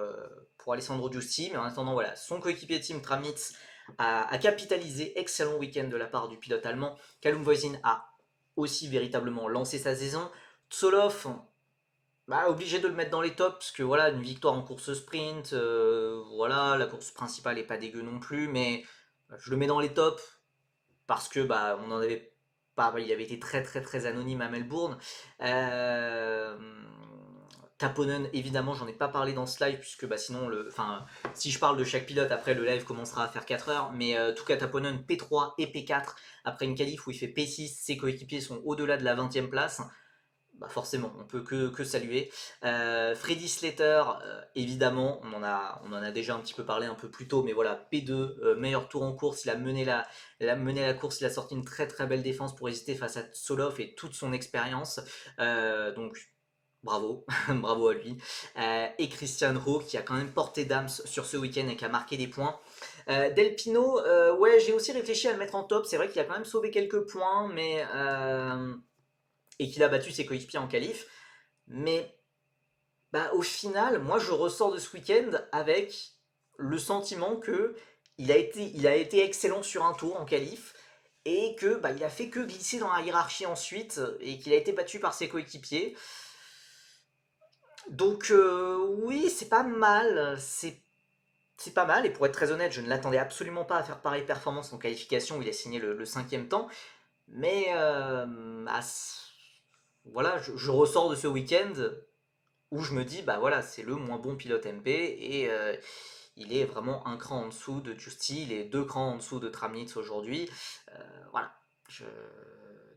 Alessandro Giusti. Mais en attendant, voilà, son coéquipier Tim Tramitz a capitalisé. Excellent week-end de la part du pilote allemand. Callum Voisin a aussi véritablement lancé sa saison. Tsoloff, bah, obligé de le mettre dans les tops, parce que voilà, une victoire en course sprint, voilà, la course principale est pas dégueu non plus, mais je le mets dans les tops parce que bah on en avait pas, il avait été très très très anonyme à Melbourne. Euh, Taponen, évidemment, j'en ai pas parlé dans ce live puisque bah sinon si je parle de chaque pilote après le live commencera à faire 4 heures, mais en tout cas Taponen P3 et P4 après une qualif où il fait P6, ses coéquipiers sont au-delà de la 20e place. Bah forcément, on peut que saluer. Freddy Slater, évidemment, on en a déjà un petit peu parlé un peu plus tôt, mais voilà, P2, meilleur tour en course, il a mené la course, il a sorti une très très belle défense pour résister face à Soloff et toute son expérience. Donc bravo, bravo à lui. Et Christian Ho qui a quand même porté Dams sur ce week-end et qui a marqué des points. Del Pino, ouais, j'ai aussi réfléchi à le mettre en top. C'est vrai qu'il a quand même sauvé quelques points, mais et qu'il a battu ses coéquipiers en qualif. Mais bah, au final, moi je ressors de ce week-end avec le sentiment que il a été excellent sur un tour en qualif et que bah, il a fait que glisser dans la hiérarchie ensuite et qu'il a été battu par ses coéquipiers. Donc oui, c'est pas mal, c'est pas mal, et pour être très honnête, je ne l'attendais absolument pas à faire pareille performance en qualification où il a signé le 5e temps, mais voilà, je ressors de ce week-end où je me dis, bah voilà, c'est le moins bon pilote MP et il est vraiment un cran en dessous de Justy, il est 2 crans en dessous de Tramnitz aujourd'hui. Voilà. Je...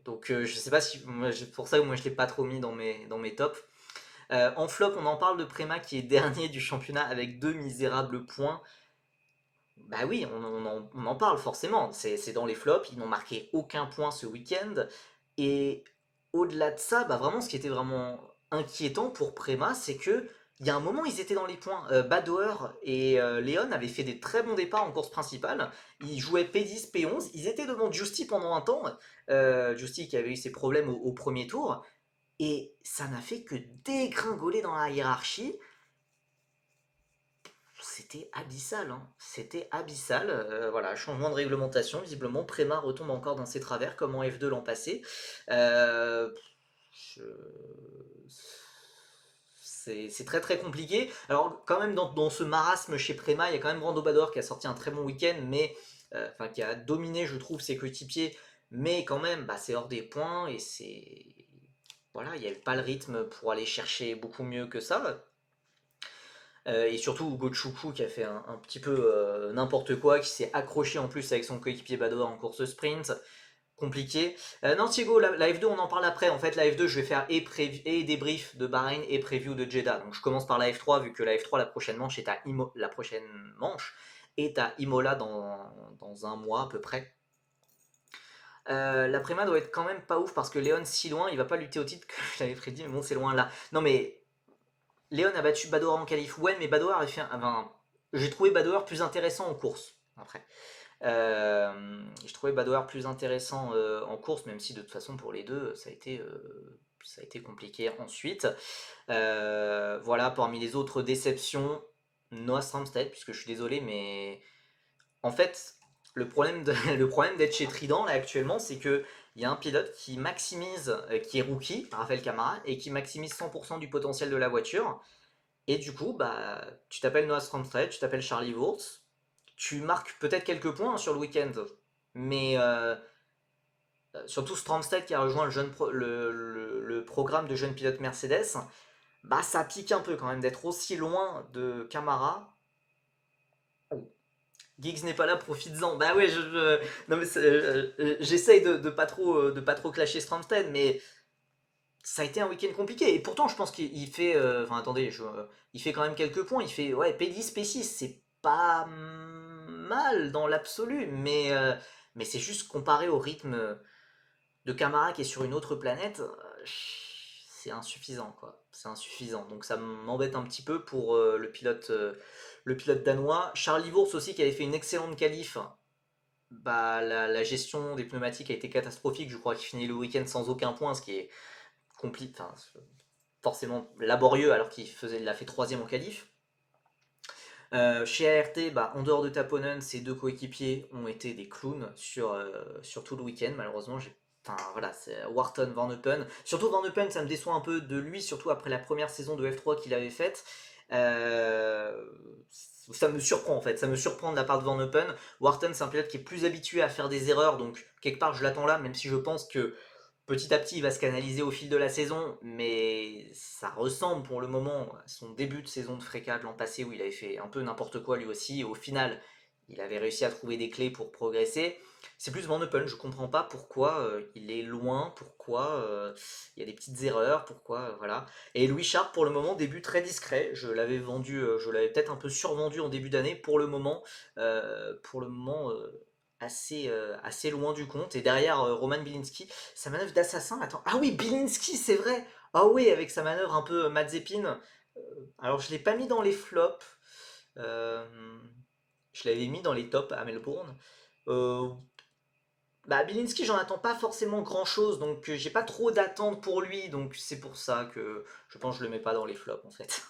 Donc je sais pas si. C'est pour ça que moi je l'ai pas trop mis dans mes tops. En flop, on en parle de Prema qui est dernier du championnat avec 2 misérables points. Bah oui, on en parle forcément. C'est dans les flops, ils n'ont marqué aucun point ce week-end. Et au-delà de ça, bah vraiment, ce qui était vraiment inquiétant pour Prema, c'est que il y a un moment, ils étaient dans les points. Badoer et Léon avaient fait des très bons départs en course principale. Ils jouaient P10, P11. Ils étaient devant Justy pendant un temps. Justy qui avait eu ses problèmes au premier tour. Et ça n'a fait que dégringoler dans la hiérarchie. C'était abyssal, hein. C'était abyssal. Voilà, changement de réglementation. Visiblement, Préma retombe encore dans ses travers, comme en F2 l'an passé. Euh, je- c'est très très compliqué. Alors, quand même, dans ce marasme chez Préma, il y a quand même Brando Bador qui a sorti un très bon week-end, mais enfin, qui a dominé, je trouve, ses coéquipiers. Mais quand même, bah, c'est hors des points et c'est. Voilà, il n'y avait pas le rythme pour aller chercher beaucoup mieux que ça. Et surtout Hugo Choukou qui a fait un petit peu n'importe quoi, qui s'est accroché en plus avec son coéquipier Badoer en course sprint. compliqué. Non, Thiago, la F2, on en parle après. En fait, la F2, je vais faire et débrief de Bahreïn et preview de Jeddah. Donc, je commence par la F3, vu que la F3, la prochaine manche est à Imola dans un mois à peu près. La Prima doit être quand même pas ouf parce que Léon, si loin, il va pas lutter au titre que j'avais prédit, mais bon, c'est loin là. Non, mais Léon a battu Badoer en qualif. Ouais, mais Badoer a fait enfin, j'ai trouvé Badoer plus intéressant en course. Après. Je trouvais Badoer plus intéressant en course, même si de toute façon pour les deux, ça a été compliqué ensuite. Voilà, parmi les autres déceptions, Noah Stromstead, puisque je suis désolé, mais en fait, le problème d'être chez Trident là actuellement, c'est que il y a un pilote qui maximise, qui est rookie, Raphaël Camara, et qui maximise 100% du potentiel de la voiture. Et du coup, bah, tu t'appelles Noah Stromstead, tu t'appelles Charlie Wurz, tu marques peut-être quelques points sur le week-end, mais surtout Stromstead qui a rejoint le programme de jeunes pilotes Mercedes, bah ça pique un peu quand même d'être aussi loin de Camara. Giggs n'est pas là, profites-en. Bah ouais, non mais j'essaye de pas trop clasher Stromstead, mais ça a été un week-end compliqué. Et pourtant, je pense qu'il fait, enfin attendez, il fait quand même quelques points. Il fait ouais P10, P6, c'est pas mal dans l'absolu, mais c'est juste comparé au rythme de Camara qui est sur une autre planète, c'est insuffisant quoi. C'est insuffisant. Donc ça m'embête un petit peu pour le pilote danois. Charlie Wurz aussi qui avait fait une excellente qualif. Bah, la gestion des pneumatiques a été catastrophique. Je crois qu'il finit le week-end sans aucun point, ce qui est compliqué, enfin, forcément laborieux alors il a fait troisième en qualif. Chez ART, bah, en dehors de Taponen, ses deux coéquipiers ont été des clowns sur tout le week-end. Malheureusement, enfin voilà, c'est Wharton, Van Eupen. Surtout Van Eupen, ça me déçoit un peu de lui, surtout après la première saison de F3 qu'il avait faite. Euh, Ça me surprend en fait, ça me surprend de la part de Van Eupen. Wharton, c'est un pilote qui est plus habitué à faire des erreurs, donc quelque part je l'attends là, même si je pense que petit à petit, il va se canaliser au fil de la saison, mais ça ressemble pour le moment à son début de saison de Frécade l'an passé où il avait fait un peu n'importe quoi lui aussi. Au final, il avait réussi à trouver des clés pour progresser. C'est plus Van Eupen, je comprends pas pourquoi il est loin, pourquoi il y a des petites erreurs, pourquoi voilà. Et Louis Sharp pour le moment début très discret. Je l'avais vendu, je l'avais peut-être un peu survendu en début d'année. Pour le moment assez loin du compte. Et derrière Roman Bilinski, sa manœuvre d'assassin. Attends, ah oui, Bilinski, c'est vrai. Ah oui, avec sa manœuvre un peu Mazepin. Alors je l'ai pas mis dans les flops. Euh, je l'avais mis dans les tops à Melbourne. Euh, Bah Bilinski, j'en attends pas forcément grand chose, donc j'ai pas trop d'attentes pour lui, donc c'est pour ça que je pense que je le mets pas dans les flops en fait.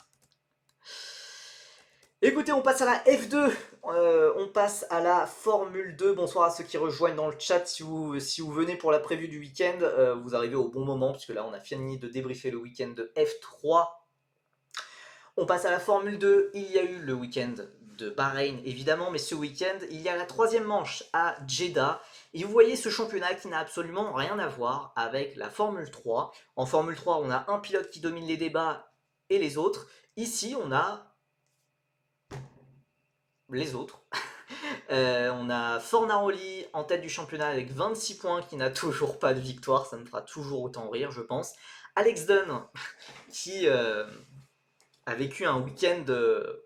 Écoutez, on passe à la F2, on passe à la Formule 2. Bonsoir à ceux qui rejoignent dans le chat. Si vous venez pour la prévue du week-end, vous arrivez au bon moment, puisque là on a fini de débriefer le week-end de F3. On passe à la Formule 2. Il y a eu le week-end de Bahreïn, évidemment, mais ce week-end, il y a la troisième manche à Jeddah. Et vous voyez ce championnat qui n'a absolument rien à voir avec la Formule 3. En Formule 3, on a un pilote qui domine les débats et les autres. Ici, on a les autres. On a Fornaroli en tête du championnat avec 26 points qui n'a toujours pas de victoire, ça me fera toujours autant rire je pense. Alex Dunn qui a vécu un week-end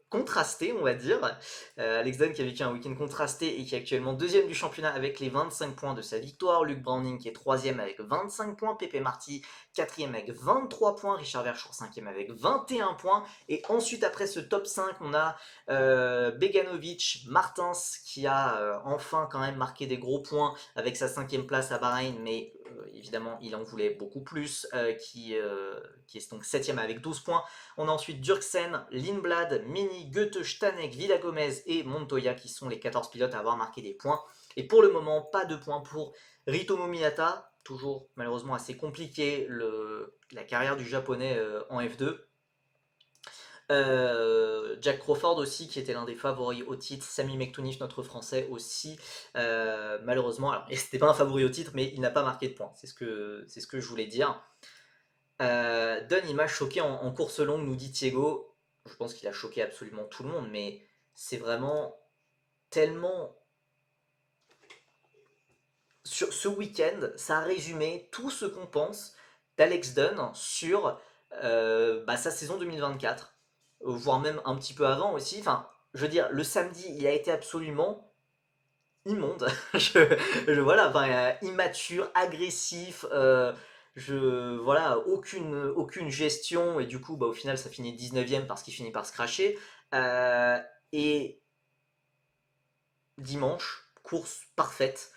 contrasté, on va dire. Alex Dunn qui a vécu un week-end contrasté et qui est actuellement deuxième du championnat avec les 25 points de sa victoire. Luke Browning qui est troisième avec 25 points. Pepe Marty quatrième avec 23 points. Richard Verschoor cinquième avec 21 points. Et ensuite, après ce top 5, on a Beganovic, Martins qui a enfin quand même marqué des gros points avec sa cinquième place à Bahreïn, mais évidemment il en voulait beaucoup plus, qui est donc septième avec 12 points. On a ensuite Dirksen, Lindblad, Mini, Goethe, Stanek, Villagomez et Montoya qui sont les 14 pilotes à avoir marqué des points. Et pour le moment, pas de points pour Ritomo Minata, toujours malheureusement assez compliqué la carrière du japonais en F2. Jack Crawford aussi, qui était l'un des favoris au titre. Sami Mektounif, notre français aussi. Malheureusement, alors c'était pas un favori au titre, mais il n'a pas marqué de points. C'est ce que je voulais dire. Dunn, il m'a choqué en course longue, nous dit Thiago. Je pense qu'il a choqué absolument tout le monde, mais c'est vraiment tellement. sur ce week-end, ça a résumé tout ce qu'on pense d'Alex Dunn sur sa saison 2024, voire même un petit peu avant aussi. Enfin, je veux dire, le samedi, il a été absolument immonde. Voilà, enfin, immature, agressif. Voilà, aucune gestion, et du coup, au final, ça finit 19ème parce qu'il finit par se cracher. Et dimanche, course parfaite,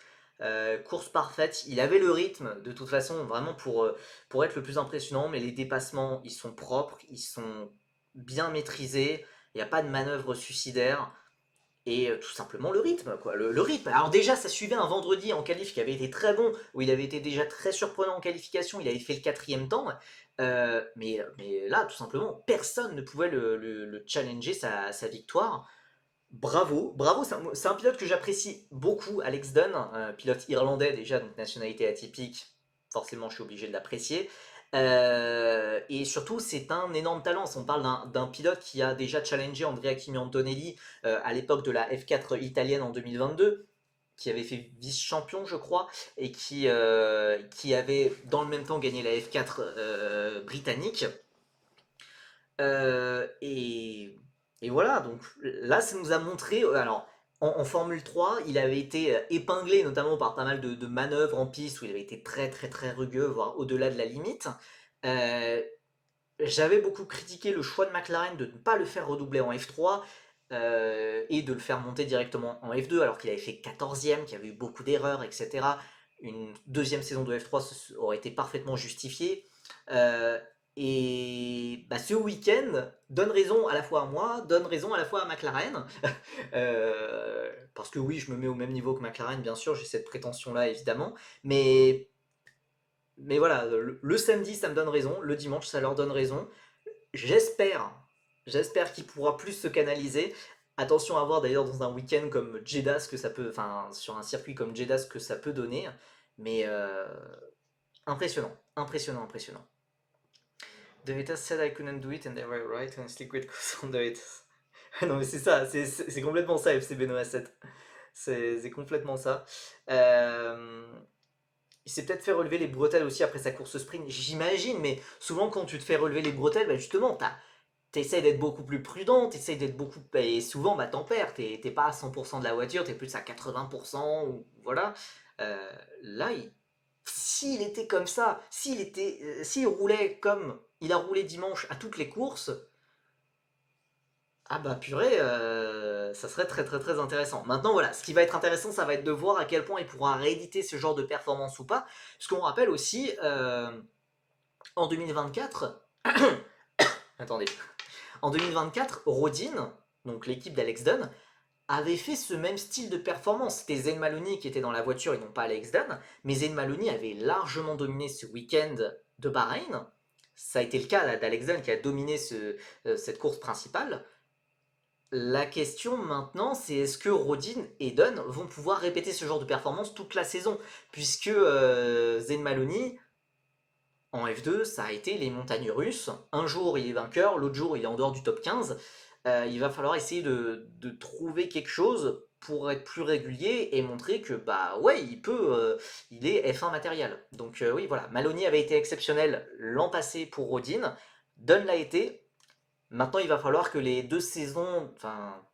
il avait le rythme de toute façon vraiment pour être le plus impressionnant, mais les dépassements, ils sont propres, ils sont bien maîtrisés, il n'y a pas de manœuvre suicidaire, et tout simplement le rythme, quoi. Le rythme. Alors déjà, ça suivait un vendredi en qualif qui avait été très bon, où il avait été déjà très surprenant en qualification, il avait fait le 4e temps, mais là, tout simplement, personne ne pouvait le challenger sa victoire. Bravo, bravo, c'est un pilote que j'apprécie beaucoup, Alex Dunn, pilote irlandais déjà, donc nationalité atypique, forcément je suis obligé de l'apprécier. Et surtout, c'est un énorme talent. On parle d'un pilote qui a déjà challengé Andrea Kimi Antonelli à l'époque de la F4 italienne en 2022, qui avait fait vice-champion, je crois, et qui avait dans le même temps gagné la F4 britannique. Euh, et, et voilà, donc là, ça nous a montré. Alors, en Formule 3, il avait été épinglé notamment par pas mal de manœuvres en piste où il avait été très très très rugueux, voire au-delà de la limite. Euh, J'avais beaucoup critiqué le choix de McLaren de ne pas le faire redoubler en F3 et de le faire monter directement en F2 alors qu'il avait fait 14e, qu'il y avait eu beaucoup d'erreurs, etc. Une deuxième saison de F3 aurait été parfaitement justifiée. Euh, et ce week-end donne raison à la fois à moi, donne raison à la fois à McLaren. Parce que oui, je me mets au même niveau que McLaren, bien sûr, j'ai cette prétention-là évidemment. Mais voilà, le samedi, ça me donne raison. Le dimanche, ça leur donne raison. J'espère, j'espère qu'il pourra plus se canaliser. Attention à voir d'ailleurs dans un week-end comme Jeddah, ce que ça peut, enfin sur un circuit comme Jeddah, ce que ça peut donner. Mais impressionnant, impressionnant, impressionnant. The Vetas said I couldn't do it and they were right and it's liquid goes on the Vetas. Non mais c'est ça, c'est complètement ça FC Benoît 7. C'est complètement ça. Euh, Il s'est peut-être fait relever les bretelles aussi après sa course sprint, j'imagine, mais souvent quand tu te fais relever les bretelles, justement, t'essayes d'être beaucoup plus prudent, t'essayes d'être beaucoup. Et souvent, t'en perds, t'es pas à 100% de la voiture, t'es plus à 80%, ou voilà. Là, s'il était comme ça, s'il roulait comme il a roulé dimanche à toutes les courses, ah purée, ça serait très très très intéressant. Maintenant voilà, ce qui va être intéressant, ça va être de voir à quel point il pourra rééditer ce genre de performance ou pas. Parce qu'on rappelle aussi, en 2024, attendez, en 2024, Rodin, donc l'équipe d'Alex Dunn, avait fait ce même style de performance. C'était Zayn Maloney qui était dans la voiture et non pas Alex Dunn, mais Zayn Maloney avait largement dominé ce week-end de Bahreïn. Ça a été le cas d'Alex Dunn qui a dominé cette course principale. La question maintenant, c'est est-ce que Rodin et Dunn vont pouvoir répéter ce genre de performance toute la saison? Puisque Zayn Maloney, en F2, ça a été les montagnes russes. Un jour, il est vainqueur, l'autre jour, il est en dehors du top 15. Il va falloir essayer de trouver quelque chose pour être plus régulier et montrer que, ouais, il est F1 matériel. Donc, oui, voilà. Maloney avait été exceptionnel l'an passé pour Rodin. Dunn l'a été. Maintenant, il va falloir que les deux saisons, enfin,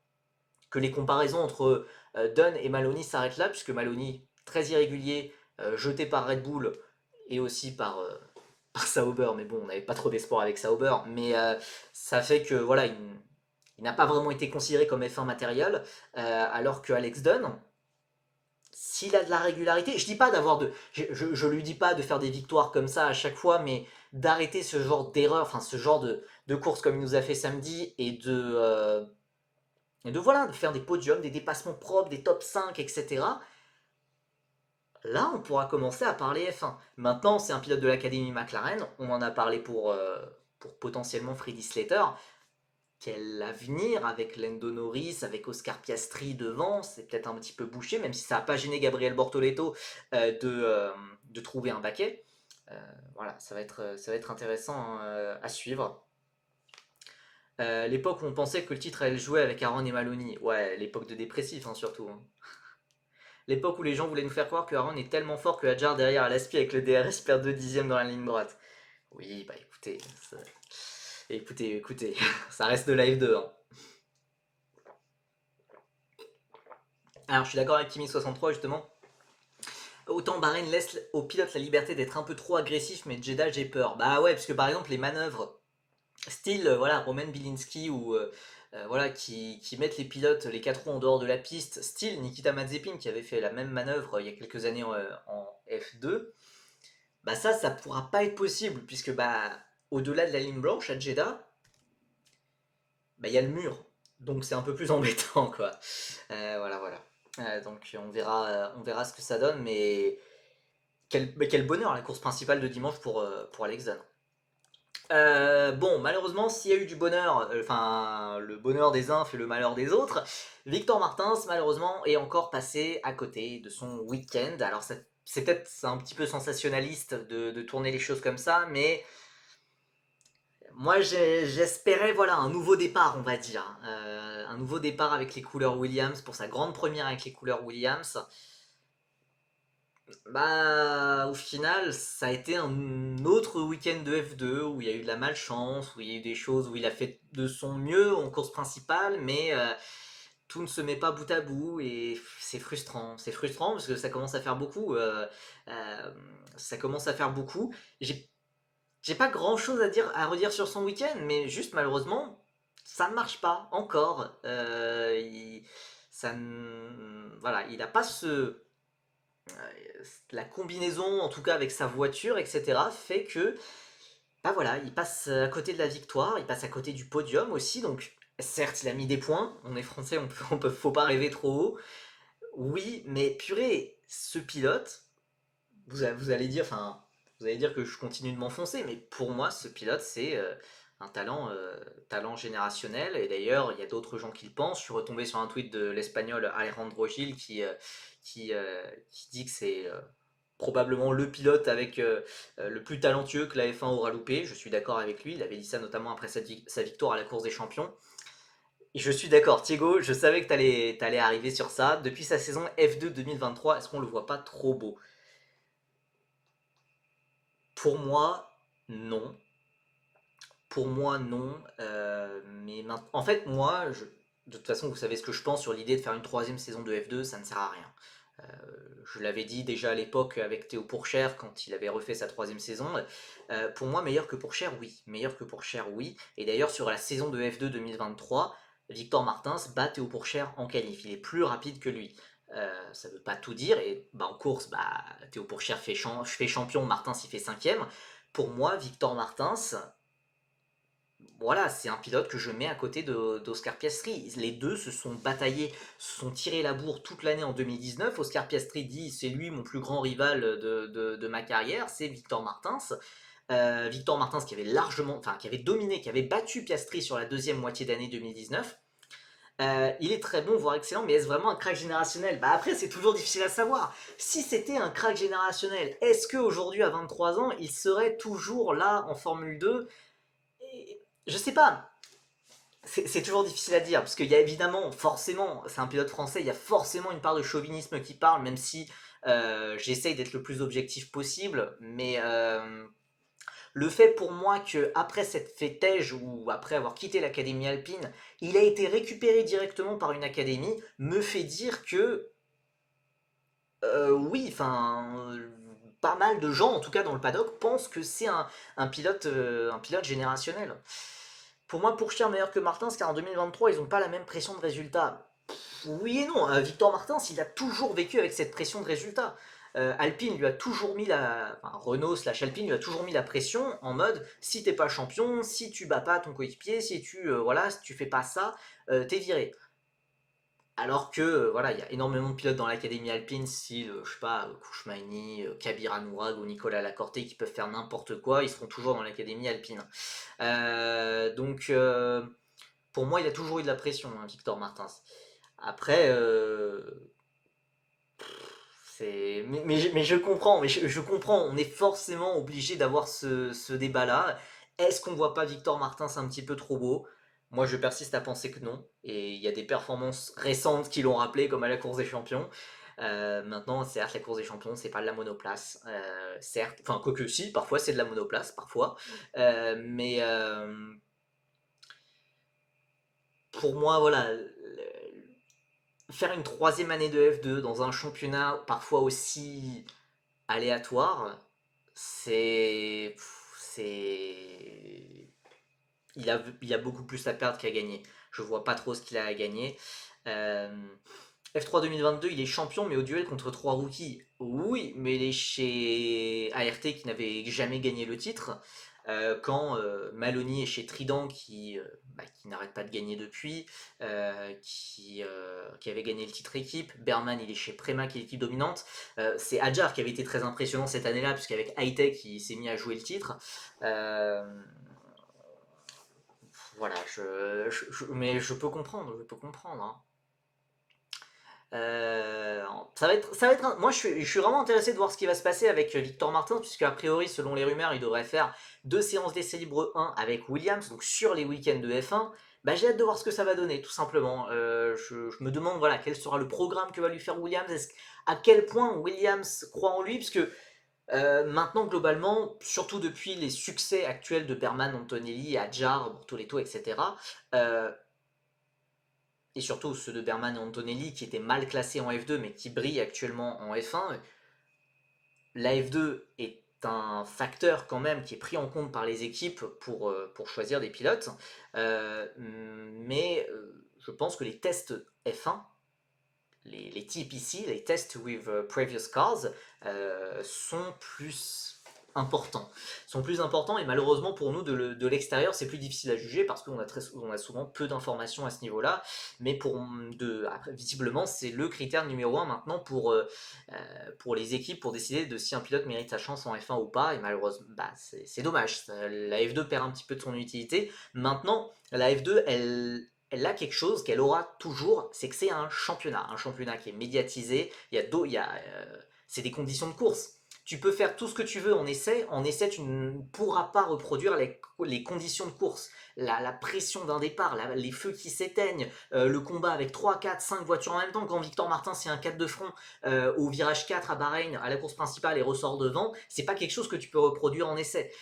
que les comparaisons entre Dunn et Maloney s'arrêtent là, puisque Maloney, très irrégulier, jeté par Red Bull et aussi par Sauber, mais bon, on n'avait pas trop d'espoir avec Sauber, mais ça fait que voilà, il n'a pas vraiment été considéré comme F1 matériel, alors que Alex Dunn, s'il a de la régularité, je dis pas d'avoir je lui dis pas de faire des victoires comme ça à chaque fois, mais d'arrêter ce genre d'erreur, enfin ce genre de course comme il nous a fait samedi et de voilà, de faire des podiums, des dépassements propres, des top 5, etc. Là, on pourra commencer à parler F1. Maintenant, c'est un pilote de l'académie McLaren. On en a parlé pour potentiellement Freddy Slater. Quel avenir avec Lando Norris, avec Oscar Piastri devant? C'est peut-être un petit peu bouché, même si ça n'a pas gêné Gabriel Bortoleto de trouver un baquet. Voilà, ça va être intéressant à suivre. L'époque où on pensait que le titre allait jouer avec Aaron et Maloney. Ouais, l'époque de dépressif, hein, surtout. Hein. L'époque où les gens voulaient nous faire croire que Aaron est tellement fort que Hadjar derrière à l'aspi avec le DRS perd 2 dixièmes dans la ligne droite. Oui, bah écoutez, écoutez, ça reste de la F2, hein. Alors je suis d'accord avec Kimi63 justement. Autant Bahreïn laisse au pilote la liberté d'être un peu trop agressif, mais Jeddah j'ai peur. Bah ouais, parce que par exemple les manœuvres, style voilà, Roman Bilinski ou voilà, qui mettent les pilotes, les 4 roues en dehors de la piste, style Nikita Mazepin qui avait fait la même manœuvre il y a quelques années en F2, bah ça pourra pas être possible, puisque bah au-delà de la ligne blanche à Jeddah, bah il y a le mur. Donc c'est un peu plus embêtant quoi. Voilà, voilà. Donc on verra ce que ça donne, mais quel bonheur la course principale de dimanche pour Alex Zan. Bon, malheureusement, s'il y a eu du bonheur, enfin, le bonheur des uns fait le malheur des autres, Victor Martins, malheureusement, est encore passé à côté de son week-end. Alors, c'est peut-être un petit peu sensationnaliste de tourner les choses comme ça, mais moi, j'espérais, voilà, un nouveau départ, on va dire. Un nouveau départ avec les couleurs Williams, pour sa grande première avec les couleurs Williams. Bah, au final, ça a été un autre week-end de F2 où il y a eu de la malchance, où il y a eu des choses où il a fait de son mieux en course principale, mais tout ne se met pas bout à bout et c'est frustrant. C'est frustrant parce que ça commence à faire beaucoup. Ça commence à faire beaucoup. J'ai j'ai pas grand-chose à redire sur son week-end, mais juste malheureusement, ça ne marche pas encore. Voilà, il n'a pas la combinaison, en tout cas avec sa voiture, etc., fait que, bah voilà, il passe à côté de la victoire, il passe à côté du podium aussi, donc certes, il a mis des points, on est français, faut pas rêver trop haut, oui, mais purée, ce pilote, vous allez dire, enfin, vous allez dire que je continue de m'enfoncer, mais pour moi, ce pilote, c'est un talent générationnel, et d'ailleurs, il y a d'autres gens qui le pensent. Je suis retombé sur un tweet de l'espagnol Alejandro Gil qui dit que c'est probablement le pilote avec le plus talentueux que la F1 aura loupé. Je suis d'accord avec lui, il avait dit ça notamment après sa victoire à la course des champions. Et je suis d'accord, Thiago, je savais que t'allais arriver sur ça. Depuis sa saison F2 2023, est-ce qu'on le voit pas trop beau? Pour moi, non. Pour moi, non. En fait, de toute façon, vous savez ce que je pense sur l'idée de faire une troisième saison de F2, ça ne sert à rien. Je l'avais dit déjà à l'époque avec Théo Pourchère quand il avait refait sa troisième saison. Pour moi, meilleur que Pourchère, oui. Meilleur que Pourchère, oui. Et d'ailleurs, sur la saison de F2 2023, Victor Martins bat Théo Pourchère en qualif. Il est plus rapide que lui. Ça ne veut pas tout dire. Et bah, en course, bah, Théo Pourchère fait champion, Martins il fait cinquième. Pour moi, Victor Martins, voilà, c'est un pilote que je mets à côté d'Oscar Piastri. Les deux se sont bataillés, se sont tirés la bourre toute l'année en 2019. Oscar Piastri dit c'est lui mon plus grand rival de ma carrière, c'est Victor Martins. Victor Martins qui avait largement, enfin qui avait dominé, qui avait battu Piastri sur la deuxième moitié d'année 2019. Il est très bon, voire excellent, mais est-ce vraiment un crack générationnel? Bah après, c'est toujours difficile à savoir. Si c'était un crack générationnel, est-ce qu'aujourd'hui, à 23 ans, il serait toujours là en Formule 2? Et je sais pas, c'est toujours difficile à dire, parce qu'il y a évidemment, forcément, c'est un pilote français, il y a forcément une part de chauvinisme qui parle, même si j'essaye d'être le plus objectif possible, mais le fait pour moi que après cette fêtège ou après avoir quitté l'académie alpine, il a été récupéré directement par une académie, me fait dire que oui, enfin, pas mal de gens, en tout cas dans le paddock, pensent que c'est un pilote générationnel. Pour moi, Pourchère meilleur que Martins, car en 2023, ils n'ont pas la même pression de résultat. Oui et non, Victor Martins, il a toujours vécu avec cette pression de résultat. Alpine lui a toujours mis enfin, Renault slash Alpine lui a toujours mis la pression en mode si t'es pas champion, si tu bats pas ton coéquipier, si tu fais pas ça, t'es viré. Alors que voilà, il y a énormément de pilotes dans l'académie alpine, style, je sais pas, Kouchmaini, Kabir Anourag ou Nicolas Lacorté qui peuvent faire n'importe quoi, ils seront toujours dans l'académie alpine. Donc pour moi, il a toujours eu de la pression, hein, Victor Martins. Après, mais je comprends, on est forcément obligé d'avoir ce débat-là. Est-ce qu'on voit pas Victor Martins un petit peu trop beau? Moi, je persiste à penser que non. Et il y a des performances récentes qui l'ont rappelé, comme à la course des champions. Maintenant, certes, la course des champions, c'est pas de la monoplace, certes, enfin, quoique si, parfois c'est de la monoplace, parfois, mais pour moi, voilà, faire une troisième année de F2 dans un championnat parfois aussi aléatoire, c'est. C'est. Il a beaucoup plus à perdre qu'à gagner. Je vois pas trop ce qu'il a à gagner. Euh, F3 2022, il est champion, mais au duel contre trois rookies. Oui, mais il est chez ART qui n'avait jamais gagné le titre. Quand Maloney est chez Trident qui n'arrête pas de gagner depuis, qui avait gagné le titre équipe. Berman, il est chez Prema qui est l'équipe dominante. C'est Adjar qui avait été très impressionnant cette année-là, puisqu'avec Hightech, il s'est mis à jouer le titre. Euh, voilà, mais je peux comprendre. Hein. Moi, je suis vraiment intéressé de voir ce qui va se passer avec Victor Martin, puisque a priori, selon les rumeurs, il devrait faire 2 séances d'essai libre 1 avec Williams, donc sur les week-ends de F1. Bah, j'ai hâte de voir ce que ça va donner, tout simplement. Je me demande voilà, quel sera le programme que va lui faire Williams, à quel point Williams croit en lui, puisque maintenant, globalement, surtout depuis les succès actuels de Berman, Antonelli, Adjar, Bortoleto, etc., euh, et surtout ceux de Berman et Antonelli qui étaient mal classés en F2 mais qui brillent actuellement en F1, la F2 est un facteur quand même qui est pris en compte par les équipes pour choisir des pilotes. Mais je pense que les tests F1, les TPC, les tests with previous cars, sont plus importants. Et malheureusement pour nous de l'extérieur c'est plus difficile à juger parce qu'on a souvent peu d'informations à ce niveau-là. Mais après, visiblement c'est le critère numéro un maintenant pour les équipes pour décider de si un pilote mérite sa chance en F1 ou pas. Et malheureusement c'est dommage. La F2 perd un petit peu de son utilité. Maintenant la F2 elle a quelque chose qu'elle aura toujours, c'est que c'est un championnat qui est médiatisé, c'est des conditions de course. Tu peux faire tout ce que tu veux en essai tu ne pourras pas reproduire les conditions de course, la pression d'un départ, les feux qui s'éteignent, le combat avec 3, 4, 5 voitures en même temps, quand Victor Martin c'est un 4 de front au virage 4 à Bahreïn, à la course principale et ressort devant, c'est pas quelque chose que tu peux reproduire en essai.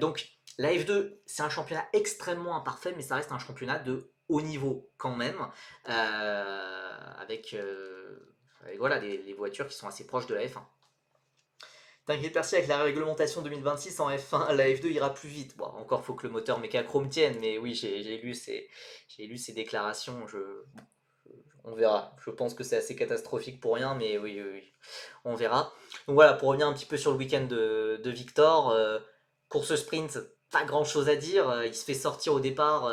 Donc la F2, c'est un championnat extrêmement imparfait, mais ça reste un championnat de haut niveau quand même, avec voilà, les voitures qui sont assez proches de la F1. T'inquiète pas, avec la réglementation 2026 en F1, la F2 ira plus vite. Bon, encore faut que le moteur Mecachrome tienne, mais oui, j'ai lu ces déclarations. On verra. Je pense que c'est assez catastrophique pour rien, mais oui, oui, oui, on verra. Donc voilà, pour revenir un petit peu sur le week-end de Victor, course sprint, pas grand chose à dire. Il se fait sortir au départ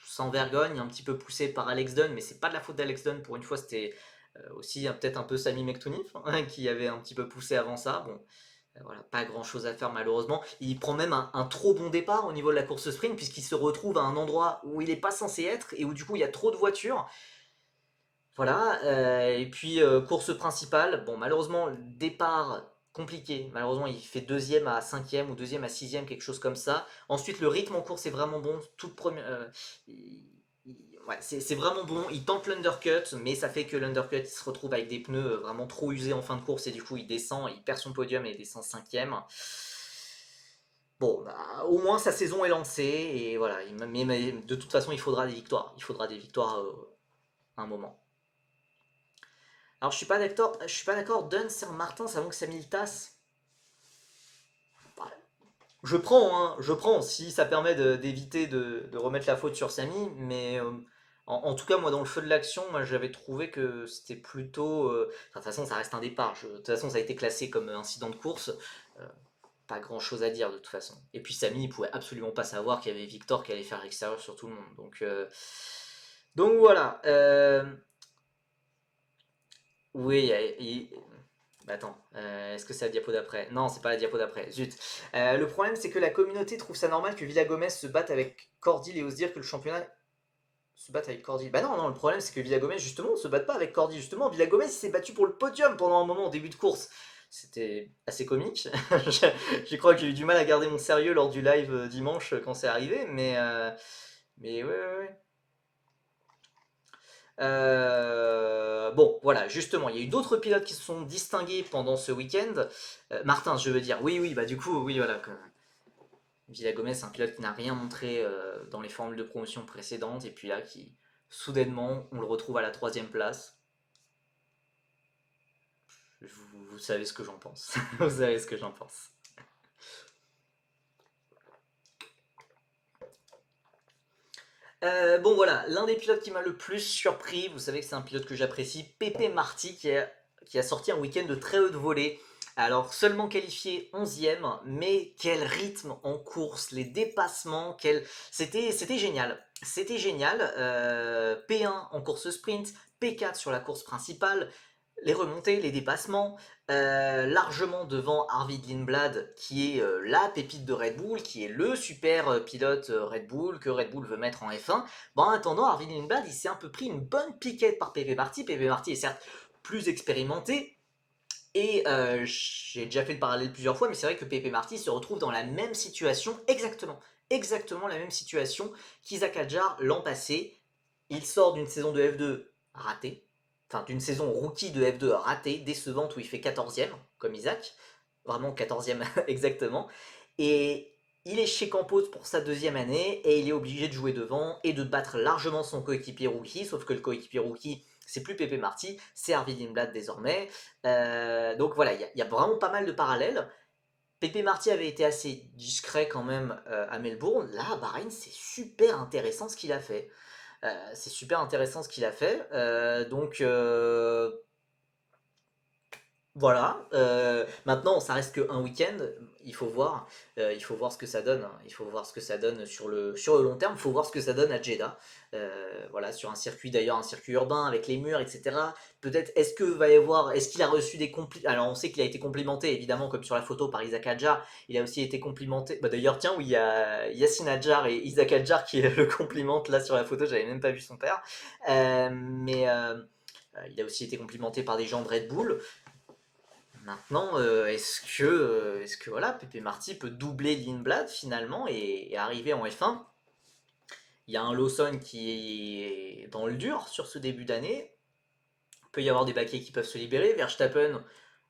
sans vergogne, un petit peu poussé par Alex Dunn, mais c'est pas de la faute d'Alex Dunn. Pour une fois, c'était aussi peut-être un peu Sami Mektounif hein, qui avait un petit peu poussé avant ça. Bon, voilà, pas grand chose à faire malheureusement. Il prend même un trop bon départ au niveau de la course sprint puisqu'il se retrouve à un endroit où il n'est pas censé être et où du coup il y a trop de voitures. Voilà, et puis course principale, bon malheureusement départ compliqué, malheureusement il fait deuxième à cinquième ou deuxième à sixième, quelque chose comme ça. Ensuite le rythme en course est vraiment bon, toute première, ouais, c'est vraiment bon, il tente l'undercut, mais ça fait que l'undercut il se retrouve avec des pneus vraiment trop usés en fin de course et du coup il descend, il perd son podium et il descend cinquième. Bon, bah, au moins sa saison est lancée et voilà, mais de toute façon il faudra des victoires à un moment. Alors je suis pas d'accord, Dunn, Sir Martin, ça manque Sami Miltas. Je prends, si ça permet d'éviter de remettre la faute sur Sami, mais en tout cas, moi, dans le feu de l'action, moi, j'avais trouvé que c'était plutôt. Enfin, de toute façon, ça reste un départ. De toute façon, ça a été classé comme incident de course. Euh, Pas grand chose à dire, de toute façon. Et puis, Sami, il pouvait absolument pas savoir qu'il y avait Victor qui allait faire l'extérieur sur tout le monde. Donc voilà. Oui, bah attends, est-ce que c'est la diapo d'après? Non, c'est pas la diapo d'après, zut. Le problème, c'est que la communauté trouve ça normal que Villagomez se batte avec Cordil et ose dire que le championnat se batte avec Cordil. Bah non, non, le problème, c'est que Villagomez, justement, se batte pas avec Cordil. Justement, Villagomez, il s'est battu pour le podium pendant un moment au début de course. C'était assez comique. Je crois que j'ai eu du mal à garder mon sérieux lors du live dimanche quand c'est arrivé, mais ouais, ouais, ouais. Bon, voilà, justement, il y a eu d'autres pilotes qui se sont distingués pendant ce week-end. Martin, je veux dire, oui, oui, bah du coup, oui, voilà. Villagomez, c'est un pilote qui n'a rien montré dans les formules de promotion précédentes, et puis là, qui, soudainement, on le retrouve à la 3e place. Vous savez ce que j'en pense. Vous savez ce que j'en pense. Bon voilà, l'un des pilotes qui m'a le plus surpris, vous savez que c'est un pilote que j'apprécie, Pepe Marti, qui a sorti un week-end de très haute volée. Alors seulement qualifié 11e, mais quel rythme en course, les dépassements, c'était génial. C'était génial. P1 en course sprint, P4 sur la course principale, les remontées, les dépassements, largement devant Arvid Lindblad, qui est la pépite de Red Bull, qui est le super pilote Red Bull que Red Bull veut mettre en F1. Bon, en attendant, Arvid Lindblad, il s'est un peu pris une bonne piquette par Pepe Marty. Pepe Marty est certes plus expérimenté, et j'ai déjà fait le parallèle plusieurs fois, mais c'est vrai que Pepe Marty se retrouve dans la même situation, exactement la même situation qu'Isaac Hadjar l'an passé. Il sort d'une saison de F2 ratée, enfin d'une saison rookie de F2 ratée, décevante, où il fait 14e, comme Isaac, vraiment 14e exactement, et il est chez Campos pour sa 2e année, et il est obligé de jouer devant et de battre largement son coéquipier rookie, sauf que le coéquipier rookie, c'est plus Pepe Marty, c'est Arvid Lindblad désormais. Donc voilà, il y a vraiment pas mal de parallèles. Pepe Marty avait été assez discret quand même à Melbourne. Là, à Bahreïn, c'est super intéressant ce qu'il a fait. C'est super intéressant ce qu'il a fait. Donc voilà. Maintenant, ça reste qu'un week-end. Il faut voir. Il faut voir ce que ça donne, hein. Il faut voir ce que ça donne sur le long terme. Il faut voir ce que ça donne à Jeddah. Voilà, sur un circuit d'ailleurs, un circuit urbain avec les murs, etc. Peut-être est-ce qu'il a reçu des compliments. Alors on sait qu'il a été complimenté évidemment comme sur la photo par Isaac Hadjar. Il a aussi été complimenté. Bah, d'ailleurs tiens, oui, il y a Yassine Hadjar et Isaac Hadjar qui le complimentent là sur la photo. J'avais même pas vu son père. Mais il a aussi été complimenté par des gens de Red Bull. Maintenant, est-ce que voilà, Pepe Marty peut doubler Lindblad finalement et arriver en F1? Il y a un Lawson qui est dans le dur sur ce début d'année. Il peut y avoir des baquets qui peuvent se libérer. Verstappen,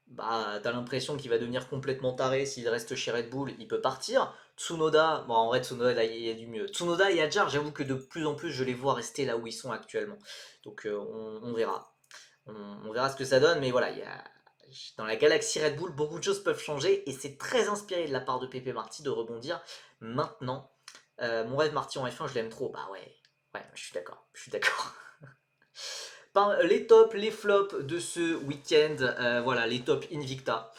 bah, t'as l'impression qu'il va devenir complètement taré s'il reste chez Red Bull, il peut partir. Tsunoda, bon en vrai Tsunoda là, il y a du mieux. Tsunoda et Hadjar, j'avoue que de plus en plus je les vois rester là où ils sont actuellement. Donc on verra. On verra ce que ça donne, mais voilà, dans la galaxie Red Bull, beaucoup de choses peuvent changer et c'est très inspiré de la part de Pepe Marty de rebondir maintenant. Mon rêve Marty en F1, je l'aime trop. Bah ouais, je suis d'accord, je suis d'accord. Les tops, les flops de ce week-end, voilà, les tops Invicta.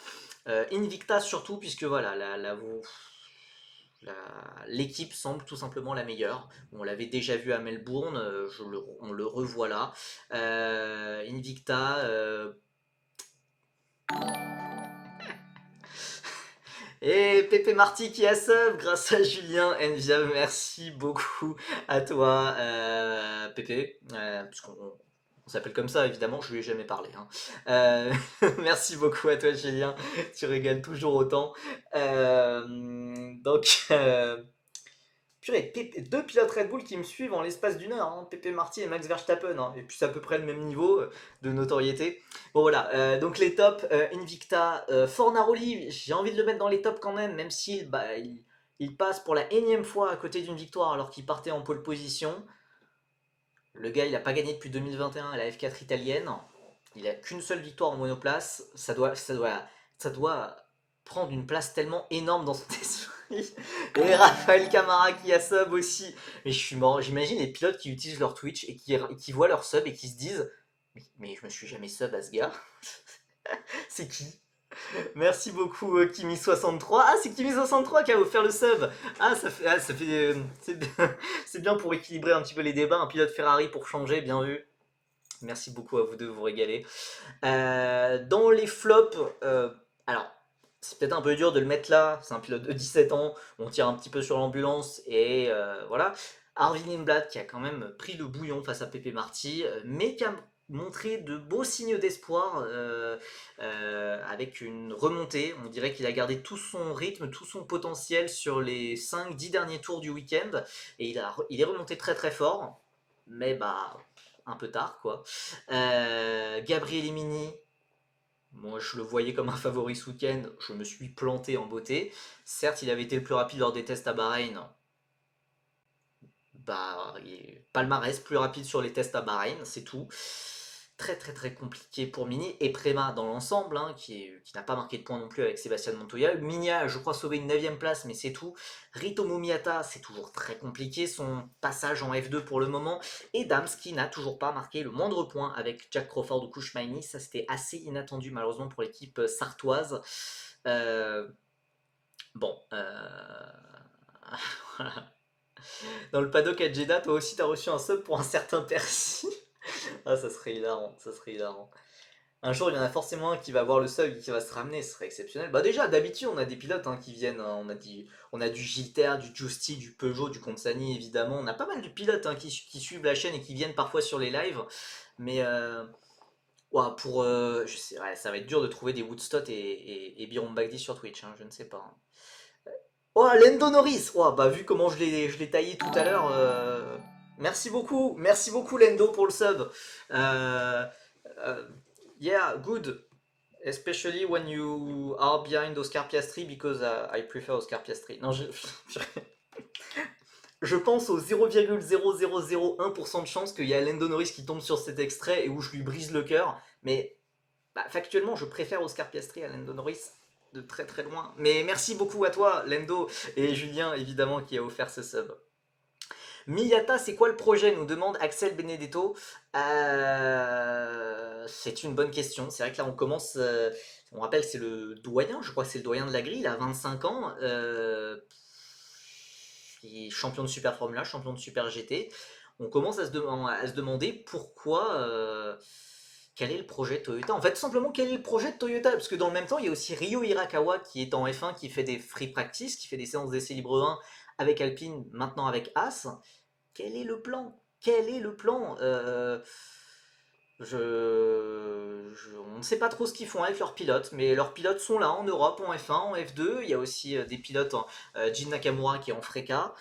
Invicta surtout, puisque voilà, l'équipe semble tout simplement la meilleure. On l'avait déjà vu à Melbourne, on le revoit là. Invicta, et Pepe Marty qui a sub grâce à Julien Envia, merci beaucoup à toi Pepe, puisqu'on s'appelle comme ça évidemment, je lui ai jamais parlé, hein. Merci beaucoup à toi Julien, tu régales toujours autant. Donc purée, deux pilotes Red Bull qui me suivent en l'espace d'une heure, hein, Pepe Marty et Max Verstappen, hein, et puis c'est à peu près le même niveau de notoriété. Bon voilà, donc les tops, Invicta, Fornaroli, j'ai envie de le mettre dans les tops quand même s'il il passe pour la énième fois à côté d'une victoire alors qu'il partait en pole position. Le gars, il n'a pas gagné depuis 2021 à la F4 italienne. Il a qu'une seule victoire en monoplace. Ça doit prendre une place tellement énorme dans son esprit. Et Raphaël Camara qui a sub aussi. Mais je suis mort. J'imagine les pilotes qui utilisent leur Twitch et qui voient leur sub et qui se disent mais je me suis jamais sub à ce gars. C'est qui? Merci beaucoup Kimi63. Ah, c'est Kimi63 qui a offert le sub. C'est bien pour équilibrer un petit peu les débats. Un pilote Ferrari pour changer, bien vu. Merci beaucoup à vous deux, vous régalez. Dans les flops, alors c'est peut-être un peu dur de le mettre là, c'est un pilote de 17 ans, on tire un petit peu sur l'ambulance et voilà. Arvid Lindblad qui a quand même pris le bouillon face à Pepe Marty, mais qui a montré de beaux signes d'espoir avec une remontée. On dirait qu'il a gardé tout son rythme, tout son potentiel sur les 5-10 derniers tours du week-end et il est remonté très très fort. Mais bah un peu tard, quoi. Gabriel Mini, moi je le voyais comme un favori ce week-end, je me suis planté en beauté. Certes, il avait été le plus rapide lors des tests à Bahreïn. Bah, palmarès plus rapide sur les tests à Bahreïn, c'est tout. Très très très compliqué pour Mini et Prema dans l'ensemble, hein, qui n'a pas marqué de points non plus avec Sébastien Montoya. Minia, je crois, sauver une 9ème place, mais c'est tout. Rito Momiata, c'est toujours très compliqué, son passage en F2 pour le moment. Et Dams qui n'a toujours pas marqué le moindre point avec Jack Crawford ou Kouchmaini. Ça, c'était assez inattendu malheureusement pour l'équipe sartoise. Euh, bon, voilà. Dans le paddock à Jeddah, toi aussi t'as reçu un sub pour un certain Percy. Ah, ça serait hilarant, ça serait hilarant. Un jour, il y en a forcément un qui va voir le sub et qui va se ramener, ce serait exceptionnel. Bah déjà, d'habitude, on a des pilotes hein, qui viennent, hein, on a du Gilter, du Giusti, du Peugeot, du Consani, évidemment. On a pas mal de pilotes hein, qui suivent la chaîne et qui viennent parfois sur les lives. Mais ouah, je sais, ouais, ça va être dur de trouver des Woodstock et Byron Bagdi sur Twitch, hein, je ne sais pas, hein. Oh, Lando Norris! Oh, bah, vu comment je l'ai taillé tout à l'heure, merci beaucoup Lando pour le sub. Euh, euh, yeah, good. Especially when you are behind Oscar Piastri because I prefer Oscar Piastri. Non, je pense au 0,0001% de chance qu'il y a Lando Norris qui tombe sur cet extrait et où je lui brise le cœur. Mais bah, factuellement, je préfère Oscar Piastri à Lando Norris de très très loin. Mais merci beaucoup à toi, Lando, et Julien, évidemment, qui a offert ce sub. Miyata, c'est quoi le projet nous demande Axel Benedetto. C'est une bonne question. C'est vrai que là, on commence. On rappelle, c'est le doyen, je crois que c'est le doyen de la grille, il a 25 ans. Il est champion de Super Formula, champion de Super GT. On commence à se demander pourquoi. Quel est le projet Toyota? En fait, tout simplement, quel est le projet de Toyota? Parce que dans le même temps, il y a aussi Ryo Hirakawa qui est en F1, qui fait des free practice, qui fait des séances d'essai libre 1 avec Alpine, maintenant avec As. Quel est le plan? Quel est le plan? On ne sait pas trop ce qu'ils font avec leurs pilotes, mais leurs pilotes sont là en Europe, en F1, en F2. Il y a aussi des pilotes, Jin Nakamura qui est en Freca.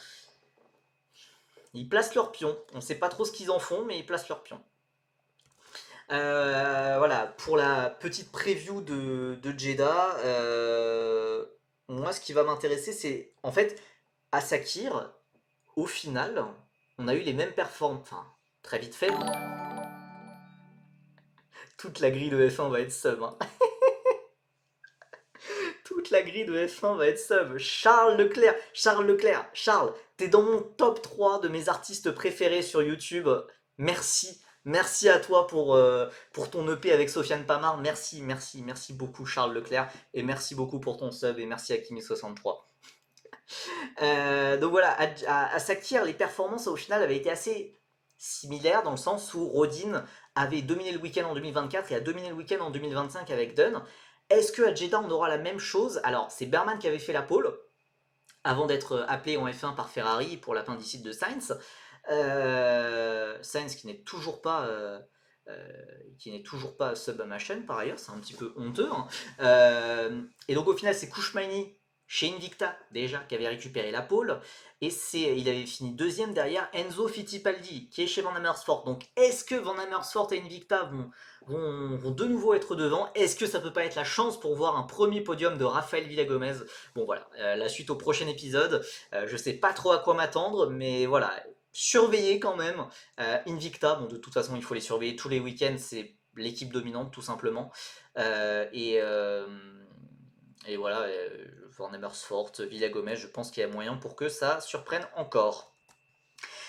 Ils placent leurs pions. On ne sait pas trop ce qu'ils en font, mais ils placent leurs pions. Voilà, pour la petite preview de Jeddah, moi ce qui va m'intéresser, c'est en fait à Sakir, au final, on a eu les mêmes performances. Enfin, très vite fait, toute la grille de F1 va être sub, hein. Toute la grille de F1 va être sub. Charles, t'es dans mon top 3 de mes artistes préférés sur YouTube. Merci. Merci à toi pour ton EP avec Sofiane Pamar. Merci beaucoup Charles Leclerc. Et merci beaucoup pour ton sub et merci à Kimi63. Donc voilà, à Sakir, les performances au final avaient été assez similaires dans le sens où Rodin avait dominé le week-end en 2024 et a dominé le week-end en 2025 avec Dunn. Est-ce qu'à Jeddah on aura la même chose? Alors c'est Berman qui avait fait la pole avant d'être appelé en F1 par Ferrari pour l'appendicite de Sainz. Sainz qui n'est toujours pas sub à ma chaîne par ailleurs, c'est un petit peu honteux, hein. Et donc au final c'est Kouchmaini chez Invicta déjà qui avait récupéré la pole et il avait fini deuxième derrière Enzo Fittipaldi qui est chez Van Amersfoort. Donc est-ce que Van Amersfoort et Invicta vont de nouveau être devant? Est-ce que ça peut pas être la chance pour voir un premier podium de Rafael Villagomez? Bon voilà, la suite au prochain épisode. Je sais pas trop à quoi m'attendre, mais voilà, surveiller quand même. Invicta, bon de toute façon il faut les surveiller tous les week-ends, c'est l'équipe dominante tout simplement. Et voilà, Van Amersfoort, Villagomez, je pense qu'il y a moyen pour que ça surprenne encore.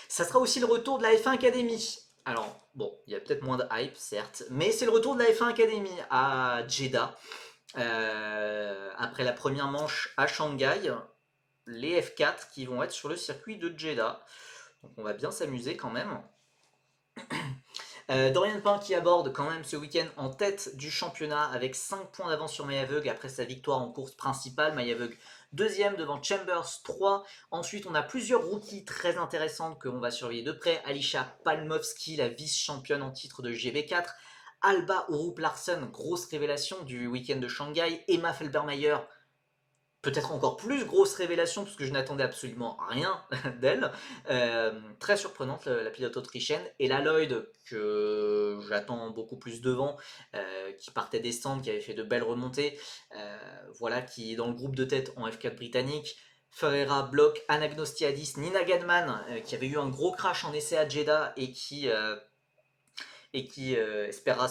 Ça sera aussi le retour de la F1 Academy. Alors, bon, il y a peut-être moins de hype, certes, mais c'est le retour de la F1 Academy à Jeddah. Après la première manche à Shanghai, les F4 qui vont être sur le circuit de Jeddah. Donc on va bien s'amuser quand même. Dorian Pain qui aborde quand même ce week-end en tête du championnat avec 5 points d'avance sur Mayaveug après sa victoire en course principale. Mayaveug deuxième devant Chambers 3. Ensuite on a plusieurs rookies très intéressantes que l'on va surveiller de près. Alicia Palmowski, la vice-championne en titre de GV4. Alba Urup Larsen, grosse révélation du week-end de Shanghai. Emma Felbermayer, peut-être encore plus grosse révélation, parce que je n'attendais absolument rien d'elle. Très surprenante, la pilote autrichienne. Et la Lloyd, que j'attends beaucoup plus devant, qui partait des stands, qui avait fait de belles remontées, voilà, qui est dans le groupe de tête en F4 britannique. Ferreira, Bloch, Anagnostiadis, Nina Gadman, qui avait eu un gros crash en essai à Jeddah et qui espéra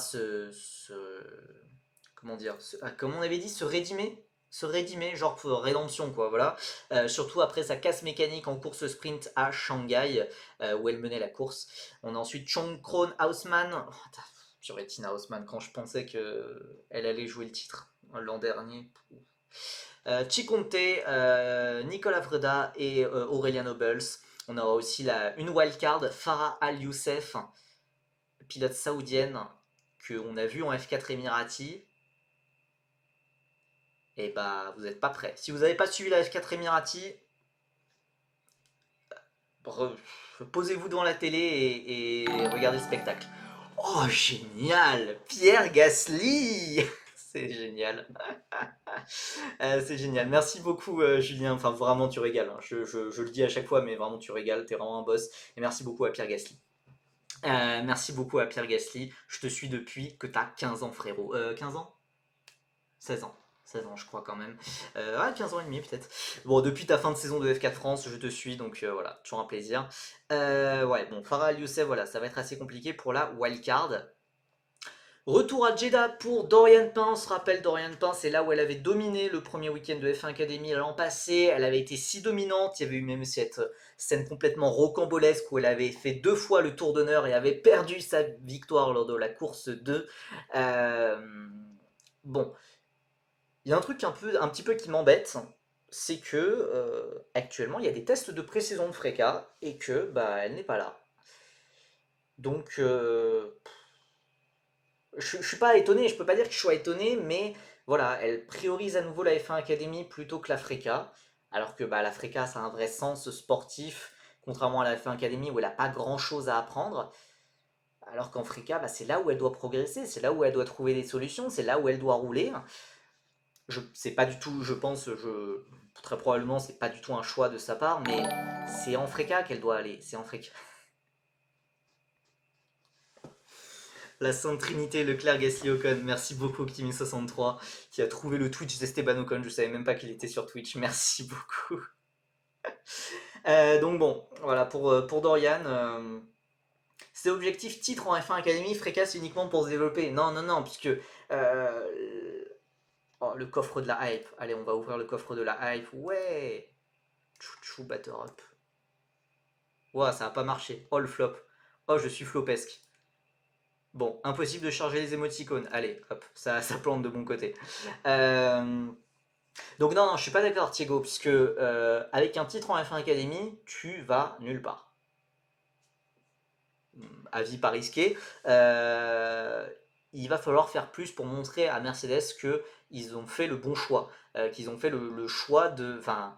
comment dire, comme on avait dit, se rédimer, genre pour rédemption, quoi, voilà. Surtout après sa casse mécanique en course sprint à Shanghai, où elle menait la course. On a ensuite Chong Kron Hausmann. Oh, purée, Tina Hausmann, quand je pensais qu'elle allait jouer le titre l'an dernier. Chikonte, Nicolas Vreda et Aurélien Nobles. On aura aussi une wildcard, Farah Al-Youssef, pilote saoudienne, qu'on a vu en F4 Emirati. Et bah vous n'êtes pas prêts. Si vous n'avez pas suivi la F4 Emirati, posez-vous devant la télé et regardez le spectacle. Oh génial, Pierre Gasly. C'est génial. C'est génial. Merci beaucoup Julien. Enfin vraiment tu régales, hein. Je le dis à chaque fois mais vraiment tu régales. T'es vraiment un boss. Et merci beaucoup à Pierre Gasly. Merci beaucoup à Pierre Gasly. Je te suis depuis que t'as 15 ans frérot. 15 ans 16 ans. 16 ans, je crois quand même. 15 ans et demi peut-être. Bon, depuis ta fin de saison de F4 France, je te suis, donc voilà, toujours un plaisir. Ouais, bon, Farah Al-Youssef, voilà, ça va être assez compliqué pour la wildcard. Retour à Jeddah pour Dorian Pain. On se rappelle, Dorian Pain, c'est là où elle avait dominé le premier week-end de F1 Academy l'an passé. Elle avait été si dominante. Il y avait eu même cette scène complètement rocambolesque où elle avait fait 2 fois le tour d'honneur et avait perdu sa victoire lors de la course 2. Bon, il y a un truc un petit peu qui m'embête, c'est que actuellement il y a des tests de pré-saison de Freka et que bah elle n'est pas là. Donc je suis pas étonné, je peux pas dire que je sois étonné, mais voilà, elle priorise à nouveau la F1 Academy plutôt que la Freka, alors que bah, la Freka ça a un vrai sens sportif, contrairement à la F1 Academy où elle n'a pas grand chose à apprendre. Alors qu'en Freka, bah, c'est là où elle doit progresser, c'est là où elle doit trouver des solutions, c'est là où elle doit rouler. C'est pas du tout, je pense, très probablement, c'est pas du tout un choix de sa part, mais c'est en Freka qu'elle doit aller. C'est en Freka. La Sainte Trinité, Leclerc, Gasly, Ocon. Merci beaucoup, Kimi63, qui a trouvé le Twitch d'Esteban Ocon. Je savais même pas qu'il était sur Twitch. Merci beaucoup. Donc bon, voilà, pour Dorian. C'est objectif titre en F1 Academy, Freka c'est uniquement pour se développer. Non, non, non, puisque oh, le coffre de la hype. Allez, on va ouvrir le coffre de la hype. Ouais. Chouchou, batter up. Ouah, ça a pas marché. Oh, le flop. Oh, je suis flopesque. Bon, impossible de charger les émoticônes. Allez, hop, ça plante de mon côté. Donc non, non, je suis pas d'accord, Thiago, puisque avec un titre en F1 Academy, tu vas nulle part. Avis pas risqué. Il va falloir faire plus pour montrer à Mercedes qu'ils ont fait le bon choix, qu'ils ont fait le choix de, enfin,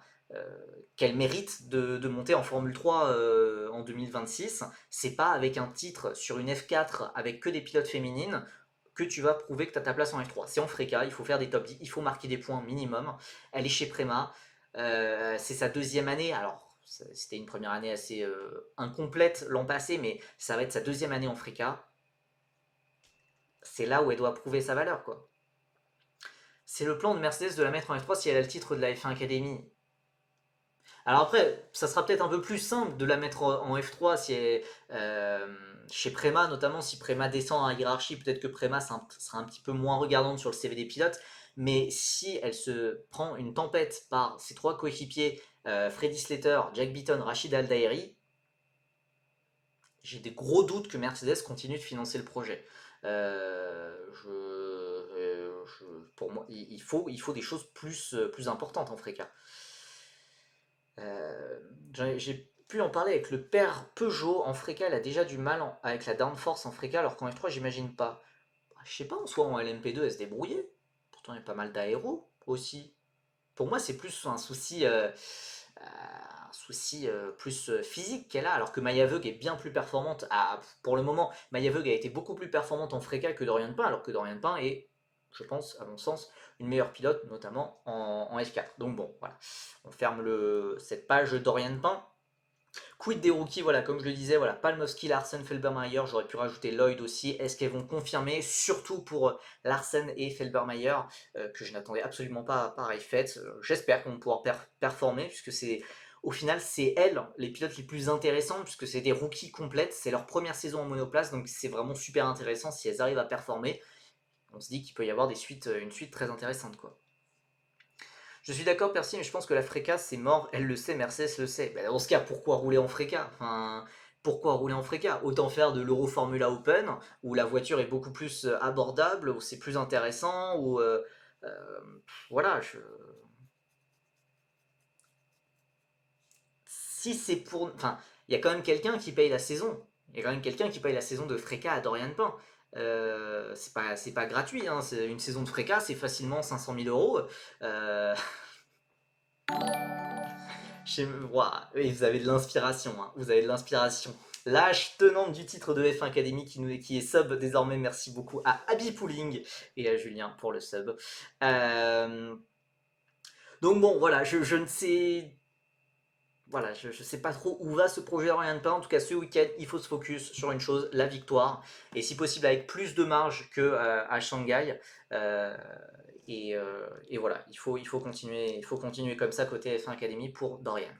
qu'elle mérite de monter en Formule 3 en 2026. C'est pas avec un titre sur une F4 avec que des pilotes féminines que tu vas prouver que tu as ta place en F3. C'est en Freka, il faut faire des top 10, il faut marquer des points minimum. Elle est chez Prema, c'est sa deuxième année, alors c'était une première année assez incomplète l'an passé, mais ça va être sa deuxième année en Freka. C'est là où elle doit prouver sa valeur, quoi. C'est le plan de Mercedes de la mettre en F3 si elle a le titre de la F1 Academy. Alors après, ça sera peut-être un peu plus simple de la mettre en F3 si elle, chez Prema, notamment si Prema descend en hiérarchie, peut-être que Prema sera un petit peu moins regardante sur le CV des pilotes. Mais si elle se prend une tempête par ses 3 coéquipiers, Freddy Slater, Jack Beaton, Rachid Aldairi, j'ai des gros doutes que Mercedes continue de financer le projet. Pour moi, il faut des choses plus importantes en Freka. J'ai pu en parler avec le père Peugeot en Freka, il a déjà du mal avec la downforce en Freka, alors qu'en F3, j'imagine pas. Je sais pas, en soi en LMP2, elle se débrouillait. Pourtant, il y a pas mal d'aéro aussi. Pour moi, c'est plus un souci plus physique qu'elle a, alors que Maya Veug est bien plus performante. Pour le moment, Maya Veug a été beaucoup plus performante en Freka que Dorian Pain, alors que Dorian Pain est je pense, à mon sens, une meilleure pilote, notamment en F4. Donc bon, voilà, on ferme cette page Dorian Pain. Quid des rookies, voilà, comme je le disais, voilà, Palmowski, Larsen, Felbermayer, j'aurais pu rajouter Lloyd aussi. Est-ce qu'elles vont confirmer, surtout pour Larsen et Felbermayer, que je n'attendais absolument pas à pareille fête. J'espère qu'on va pouvoir performer, puisque au final, c'est elles, les pilotes les plus intéressants, puisque c'est des rookies complètes, c'est leur première saison en monoplace, donc c'est vraiment super intéressant si elles arrivent à performer. On se dit qu'il peut y avoir une suite très intéressante, quoi. Je suis d'accord, Percy, mais je pense que la Freca, c'est mort. Elle le sait, Mercedes le sait. Dans ce cas, pourquoi rouler en Freca? Enfin, pourquoi rouler en Freca? Autant faire de l'Euro Formula Open, où la voiture est beaucoup plus abordable, où c'est plus intéressant, où... voilà, si c'est pour... Enfin, il y a quand même quelqu'un qui paye la saison. Il y a quand même quelqu'un qui paye la saison de Freca à Dorian Pain. C'est pas gratuit, hein. Une saison de Freca, c'est facilement 500 000 euros. Euh, Et vous avez de l'inspiration, hein. Vous avez de l'inspiration. L'âge tenante du titre de F1 Academy qui est sub désormais, merci beaucoup à Abby Pooling et à Julien pour le sub. Euh, donc bon, voilà, je ne sais... Voilà, je sais pas trop où va ce projet Orient Pain. En tout cas, ce week-end, il faut se focus sur une chose, la victoire. Et si possible, avec plus de marge qu'à Shanghai. Euh, et voilà, il faut continuer comme ça côté F1 Academy pour Dorian.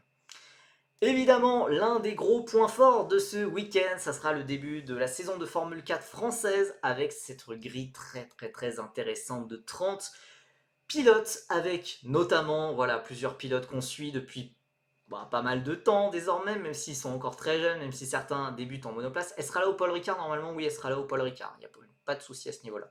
Évidemment, l'un des gros points forts de ce week-end, ça sera le début de la saison de Formule 4 française avec cette grille très très très intéressante de 30 pilotes avec notamment voilà, plusieurs pilotes qu'on suit depuis pas mal de temps désormais, même s'ils sont encore très jeunes, même si certains débutent en monoplace. Elle sera là au Paul Ricard normalement? Oui, elle sera là au Paul Ricard, il n'y a pas de souci à ce niveau-là.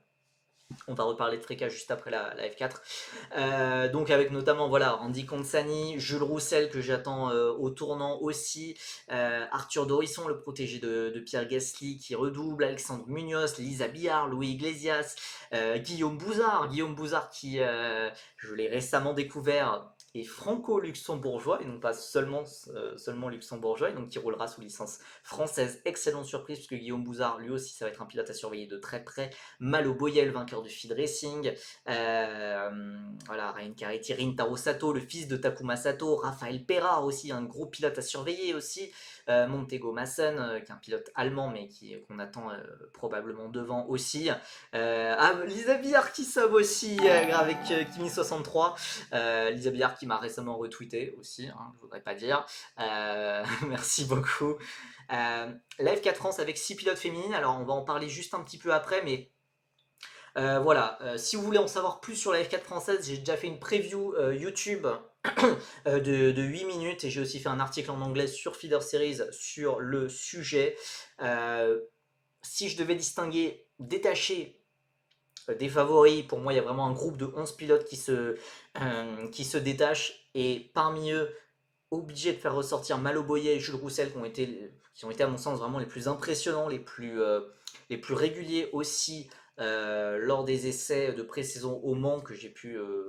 On va reparler de Freca juste après la F4. Donc avec notamment voilà Andy Consani, Jules Roussel que j'attends au tournant aussi, Arthur Dorisson, le protégé de Pierre Gasly qui redouble, Alexandre Munoz, Lisa Billard, Louis Iglesias, Guillaume Bouzard qui, je l'ai récemment découvert, est franco-luxembourgeois et non pas seulement luxembourgeois, et donc qui roulera sous licence française. Excellente surprise puisque Guillaume Bouzard, lui aussi, ça va être un pilote à surveiller de très près. Malo Boyel, vainqueur du Feed Racing. Voilà, Ryan Caretti, Rintaro Sato, le fils de Takuma Sato. Raphaël Perra aussi, un gros pilote à surveiller aussi. Montego Massen, qui est un pilote allemand, mais qu'on attend probablement devant aussi. Lisa Billard qui sauve aussi avec Kimi63. Lisa Billard qui m'a récemment retweeté aussi, hein, je voudrais pas dire. Merci beaucoup. La F4 France avec 6 pilotes féminines, alors on va en parler juste un petit peu après, mais voilà, si vous voulez en savoir plus sur la F4 française, j'ai déjà fait une preview YouTube de 8 minutes et j'ai aussi fait un article en anglais sur Feeder Series sur le sujet. Si je devais distinguer, détacher des favoris, pour moi il y a vraiment un groupe de 11 pilotes qui se détachent et parmi eux, obligé de faire ressortir Malo Boyer et Jules Roussel qui ont été à mon sens vraiment les plus impressionnants, les plus réguliers aussi lors des essais de pré-saison au Mans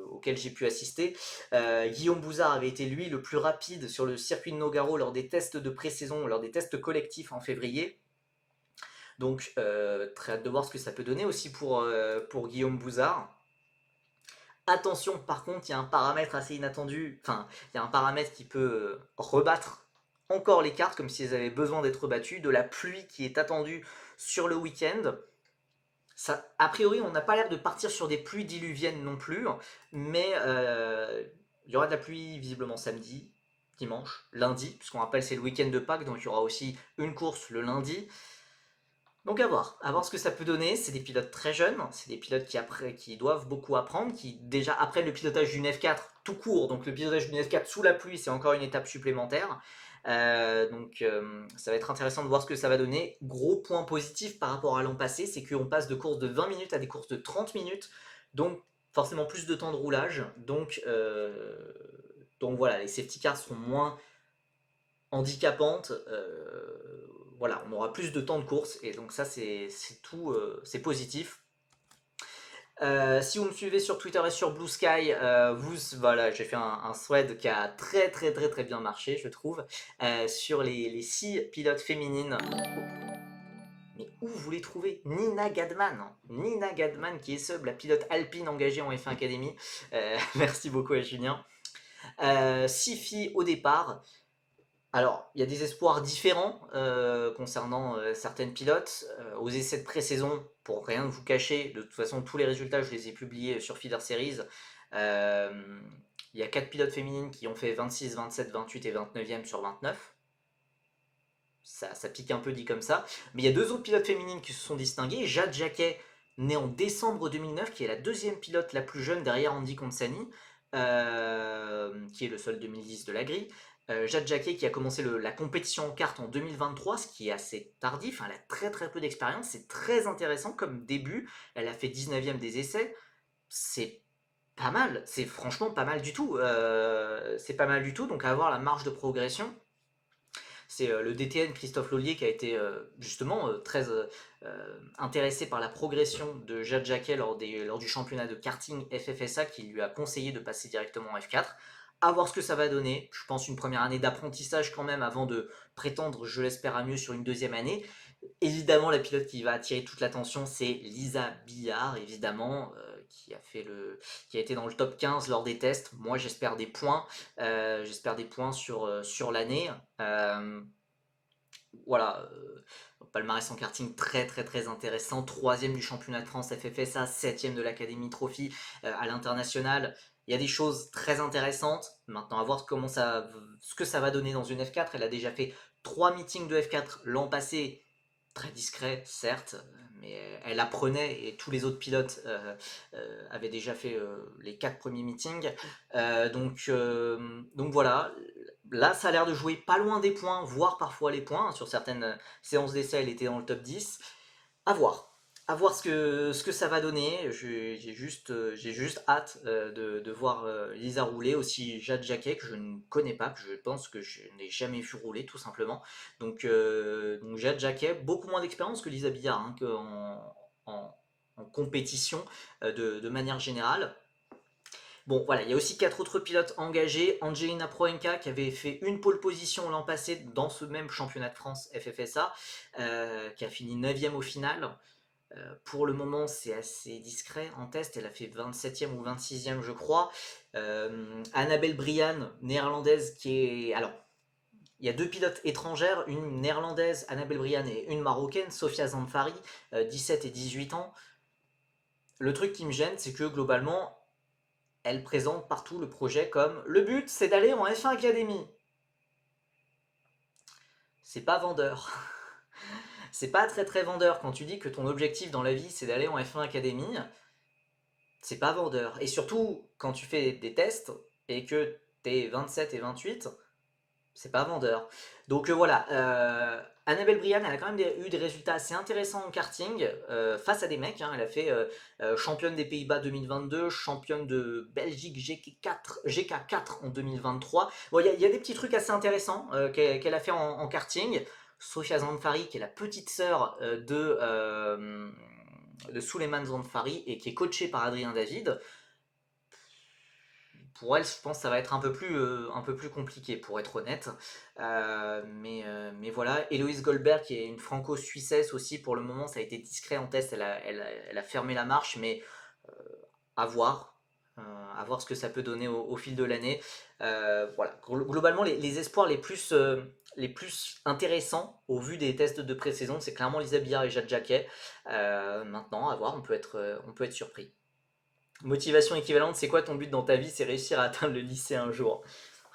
auxquels j'ai pu assister. Guillaume Bouzard avait été lui le plus rapide sur le circuit de Nogaro lors des tests de pré-saison, lors des tests collectifs en février. Donc très hâte de voir ce que ça peut donner aussi pour Guillaume Bouzard. Attention, par contre, il y a un paramètre assez inattendu, enfin, il y a un paramètre qui peut rebattre encore les cartes, comme si elles avaient besoin d'être rebattues, de la pluie qui est attendue sur le week-end. Ça, a priori, on n'a pas l'air de partir sur des pluies diluviennes non plus, mais il y aura de la pluie visiblement samedi, dimanche, lundi, puisqu'on rappelle c'est le week-end de Pâques, donc il y aura aussi une course le lundi. Donc à voir ce que ça peut donner. C'est des pilotes très jeunes, c'est des pilotes qui doivent beaucoup apprendre, qui déjà apprennent le pilotage d'une F4 tout court, donc le pilotage d'une F4 sous la pluie, c'est encore une étape supplémentaire. Ça va être intéressant de voir ce que ça va donner. Gros point positif par rapport à l'an passé, c'est qu'on passe de courses de 20 minutes à des courses de 30 minutes, donc forcément plus de temps de roulage. Donc voilà, les safety cars seront moins handicapantes. Voilà, on aura plus de temps de course et donc ça c'est tout, c'est positif. Si vous me suivez sur Twitter et sur Blue Sky, voilà, j'ai fait un thread qui a très très très très bien marché, je trouve, sur les 6 pilotes féminines. Mais où vous voulez trouver Nina Gadman. Nina Gadman qui est sub, la pilote alpine engagée en F1 Academy. Merci beaucoup à Julien. 6 filles au départ. Alors, il y a des espoirs différents concernant certaines pilotes. Aux essais de pré-saison, pour rien vous cacher, de toute façon, tous les résultats, je les ai publiés sur Feeder Series. Il y a 4 pilotes féminines qui ont fait 26, 27, 28 et 29e sur 29. Ça pique un peu dit comme ça. Mais il y a 2 autres pilotes féminines qui se sont distinguées. Jade Jacquet, née en décembre 2009, qui est la 2e pilote la plus jeune derrière Andy Consani, qui est le seul 2010 de la grille. Jade Jacquet qui a commencé la compétition en kart en 2023, ce qui est assez tardif. Elle a très très peu d'expérience. C'est très intéressant comme début. Elle a fait 19e des essais. C'est pas mal. C'est franchement pas mal du tout. C'est pas mal du tout. Donc à avoir la marge de progression. C'est le DTN Christophe Lollier qui a été justement très intéressé par la progression de Jade Jacquet lors du championnat de karting FFSA, qui lui a conseillé de passer directement en F4. À voir ce que ça va donner. Je pense une première année d'apprentissage quand même avant de prétendre, je l'espère, à mieux sur une deuxième année. Évidemment, la pilote qui va attirer toute l'attention, c'est Lisa Billard, évidemment, qui a été dans le top 15 lors des tests. Moi, j'espère des points. J'espère des points sur l'année. Voilà, palmarès en karting très très très intéressant. 3e du championnat de France FFSA, 7e de l'Académie Trophy à l'international. Il y a des choses très intéressantes. Maintenant, à voir ce que ça va donner dans une F4. Elle a déjà fait 3 meetings de F4 l'an passé. Très discret, certes, mais elle apprenait et tous les autres pilotes avaient déjà fait les 4 premiers meetings. Donc voilà, là ça a l'air de jouer pas loin des points, voire parfois les points. Sur certaines séances d'essai, elle était dans le top 10. À voir. À voir ce que ça va donner. J'ai juste hâte de voir Lisa rouler. Aussi Jade Jacquet, que je ne connais pas, que je pense que je n'ai jamais vu rouler, tout simplement. Donc Jade Jacquet, beaucoup moins d'expérience que Lisa Billard, hein, en compétition de manière générale. Bon, voilà, il y a aussi 4 autres pilotes engagés. Angelina Proenka, qui avait fait une pole position l'an passé dans ce même championnat de France FFSA, qui a fini 9e au final. Pour le moment, c'est assez discret en test. Elle a fait 27e ou 26e, je crois. Annabelle Brian, néerlandaise, qui est. Alors, il y a 2 pilotes étrangères, une néerlandaise, Annabelle Brian, et une marocaine, Sofia Zanfari, 17 et 18 ans. Le truc qui me gêne, c'est que globalement, elle présente partout le projet comme le but, c'est d'aller en F1 Academy. C'est pas vendeur. C'est pas très très vendeur quand tu dis que ton objectif dans la vie, c'est d'aller en F1 Academy. C'est pas vendeur. Et surtout, quand tu fais des tests et que t'es 27 et 28, c'est pas vendeur. Donc voilà, Annabelle Brian, elle a quand même eu des résultats assez intéressants en karting face à des mecs. Hein. Elle a fait championne des Pays-Bas 2022, championne de Belgique GK4 en 2023. Bon, il y a des petits trucs assez intéressants qu'elle a fait en karting. Sofia Zanfari, qui est la petite sœur de Souleymane Zanfari et qui est coachée par Adrien David. Pour elle, je pense que ça va être un peu plus compliqué, pour être honnête. Mais voilà, Héloïse Goldberg, qui est une franco-suissesse aussi, pour le moment, ça a été discret en test, elle a fermé la marche, mais à voir. À voir ce que ça peut donner au fil de l'année. Voilà. Globalement, les espoirs les plus intéressants au vu des tests de pré-saison, c'est clairement Lisa Billard et Jade Jacquet. Maintenant, à voir, on peut être surpris. Motivation équivalente, c'est quoi ton but dans ta vie? C'est réussir à atteindre le lycée un jour.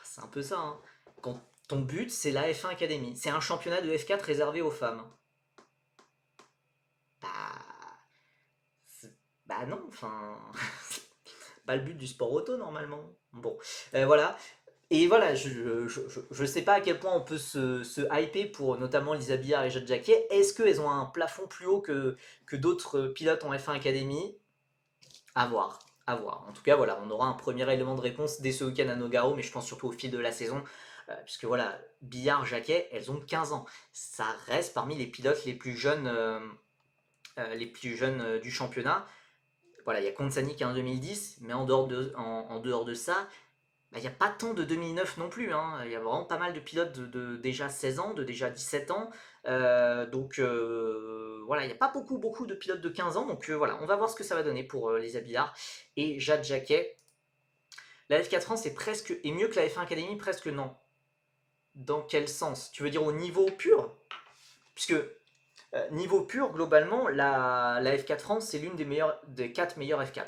C'est un peu ça, hein. Quand ton but, c'est la F1 Academy. C'est un championnat de F4 réservé aux femmes. Bah, bah non, enfin, pas le but du sport auto normalement. Bon, voilà. Et voilà, je sais pas à quel point on peut se hyper pour notamment Lisa Billard et Jade Jacquet. Est-ce qu'elles ont un plafond plus haut que d'autres pilotes en F1 Academy? À voir, à voir. En tout cas, voilà, on aura un premier élément de réponse dès ce week-end à Nogaro, mais je pense surtout au fil de la saison, puisque voilà, Billard, Jacquet, elles ont 15 ans. Ça reste parmi les pilotes les plus jeunes du championnat. Voilà, il y a Consani qui est en 2010, mais en dehors de ça, bah, il n'y a pas tant de 2009 non plus, hein. Il y a vraiment pas mal de pilotes de déjà 16 ans, de déjà 17 ans. Voilà, il n'y a pas beaucoup de pilotes de 15 ans. Donc voilà, on va voir ce que ça va donner pour les Abilars et Jade Jacquet. La F4 France est mieux que la F1 Academy, presque non. Dans quel sens? Tu veux dire au niveau pur? Puisque niveau pur, globalement, la F4 France, c'est l'une des 4 meilleures F4.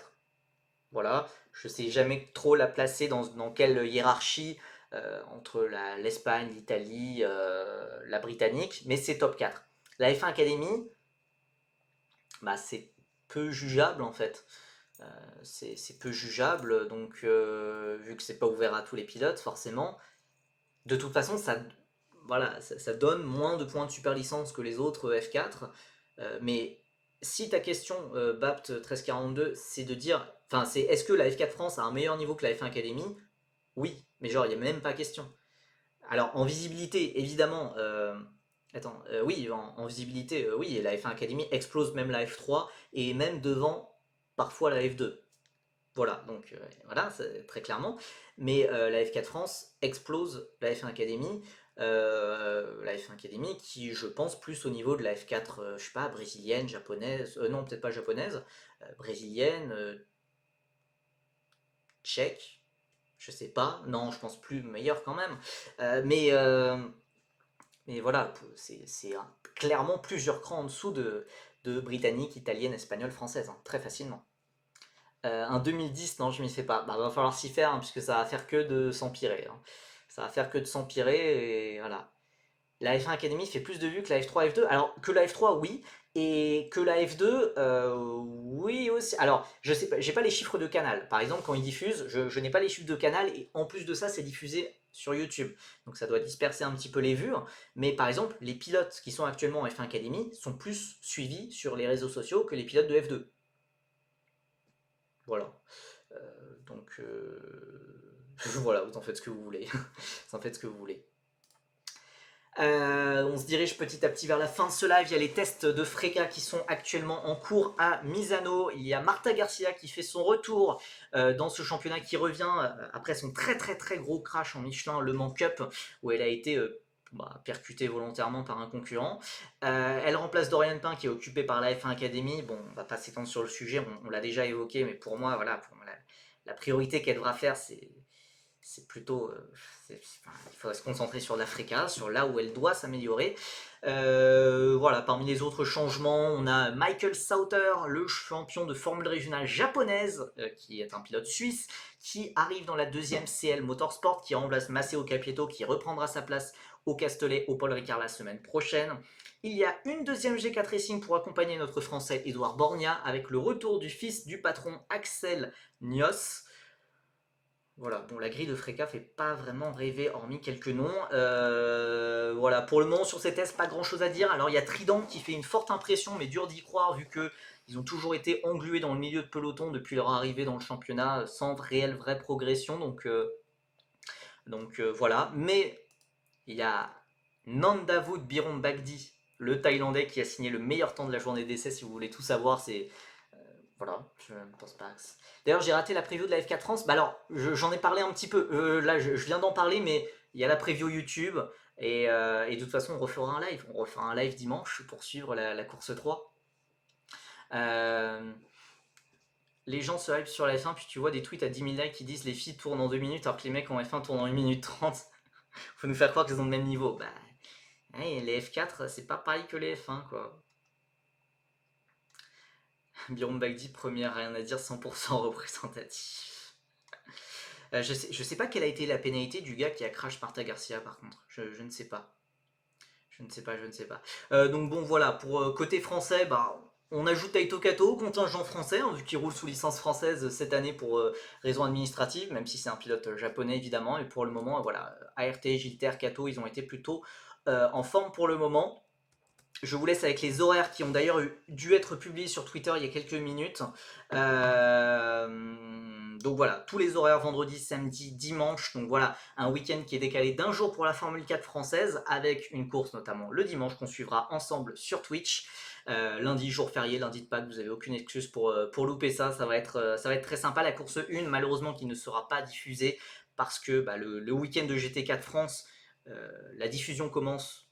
Voilà, je sais jamais trop la placer dans quelle hiérarchie entre l'Espagne, l'Italie, la Britannique, mais c'est top 4. La F1 Academy, bah, c'est peu jugeable en fait. Euh, c'est peu jugeable, donc vu que c'est pas ouvert à tous les pilotes, forcément, de toute façon, voilà, ça donne moins de points de super licence que les autres F4. Mais si ta question, Bapt 1342, c'est de dire, enfin, c'est est-ce que la F4 France a un meilleur niveau que la F1 Academy? Oui, mais genre, il n'y a même pas question. Alors, en visibilité, évidemment, oui, en visibilité, oui, la F1 Academy explose même la F3 et même devant parfois la F2. Voilà, donc voilà, très clairement. Mais la F4 France explose la F1 Academy. La F1 Academy qui, je pense, plus au niveau de la F4, je sais pas, brésilienne, japonaise, non, peut-être pas japonaise, brésilienne, tchèque, je sais pas, non, je pense plus meilleure quand même. Euh, mais, euh, mais voilà, c'est clairement plusieurs crans en dessous de britannique, italienne, espagnole, française, hein, très facilement. Un 2010, non, je m'y fais pas. Bah, va falloir s'y faire, hein, puisque ça va faire que de s'empirer, hein. Ça va faire que de s'empirer, et voilà. La F1 Academy fait plus de vues que la F3 F2. Alors, que la F3, oui. Et que la F2, oui aussi. Alors, je sais pas, j'ai pas les chiffres de Canal. Par exemple, quand ils diffusent, je n'ai pas les chiffres de Canal. Et en plus de ça, c'est diffusé sur YouTube. Donc, ça doit disperser un petit peu les vues. Mais par exemple, les pilotes qui sont actuellement en F1 Academy sont plus suivis sur les réseaux sociaux que les pilotes de F2. Voilà. Voilà, vous en faites ce que vous voulez. Vous en faites ce que vous voulez. On se dirige petit à petit vers la fin de ce live. Il y a les tests de Freka qui sont actuellement en cours à Misano. Il y a Marta Garcia qui fait son retour dans ce championnat, qui revient après son très gros crash en Michelin Le Mans Cup, où elle a été percutée volontairement par un concurrent. Elle remplace Dorian Pain qui est occupé par la F1 Academy. Bon, on va pas s'étendre sur le sujet, on l'a déjà évoqué, mais pour moi, voilà, la priorité qu'elle devra faire, c'est plutôt. Il faudrait se concentrer sur l'Africa, sur là où elle doit s'améliorer. Voilà, parmi les autres changements, on a Michael Sauter, le champion de Formule régionale japonaise, qui est un pilote suisse, qui arrive dans la deuxième CL Motorsport, qui remplace Matteo Capieto, qui reprendra sa place au Castellet, au Paul Ricard la semaine prochaine. Il y a une deuxième G4 Racing pour accompagner notre Français Edouard Borgna, avec le retour du fils du patron Axel Nios. Voilà, bon, la grille de Freka fait pas vraiment rêver, hormis quelques noms. Voilà, pour le moment sur ces tests, pas grand chose à dire. Alors il y a Trident qui fait une forte impression, mais dur d'y croire vu que ils ont toujours été englués dans le milieu de peloton depuis leur arrivée dans le championnat, sans vraie progression. Voilà, mais il y a Nandavoud Biron Bagdi, le Thaïlandais, qui a signé le meilleur temps de la journée d'essai. Si vous voulez tout savoir, c'est voilà, je ne pense pas. D'ailleurs, j'ai raté la preview de la F4 France. Bah alors, j'en ai parlé un petit peu. Là, je viens d'en parler, mais il y a la preview YouTube. Et de toute façon, on refera un live. On refera un live dimanche pour suivre la course 3. Euh, les gens se hype sur la F1, puis tu vois des tweets à 10 000 likes qui disent les filles tournent en 2 minutes alors que les mecs en F1 tournent en 1 minute 30. Faut nous faire croire qu'ils ont le même niveau. Bah, ouais, les F4, c'est pas pareil que les F1, quoi. Biron Bagdi, première, rien à dire, 100% représentatif. Je sais pas quelle a été la pénalité du gars qui a crash Marta Garcia, par contre. Je ne sais pas. Je ne sais pas. Donc bon, voilà, pour côté français, bah, on ajoute Taito Kato, contingent français, hein, vu qu'il roule sous licence française cette année pour raison administrative, même si c'est un pilote japonais évidemment. Et pour le moment, voilà, ART, Gilter, Kato, ils ont été plutôt en forme pour le moment. Je vous laisse avec les horaires qui ont d'ailleurs dû être publiés sur Twitter il y a quelques minutes. Donc voilà, tous les horaires vendredi, samedi, dimanche. Donc voilà, un week-end qui est décalé d'un jour pour la Formule 4 française, avec une course notamment le dimanche qu'on suivra ensemble sur Twitch. Lundi, jour férié, lundi de Pâques, vous n'avez aucune excuse pour louper ça. Ça va être très sympa. La course 1, malheureusement, qui ne sera pas diffusée parce que le week-end de GT4 France, la diffusion commence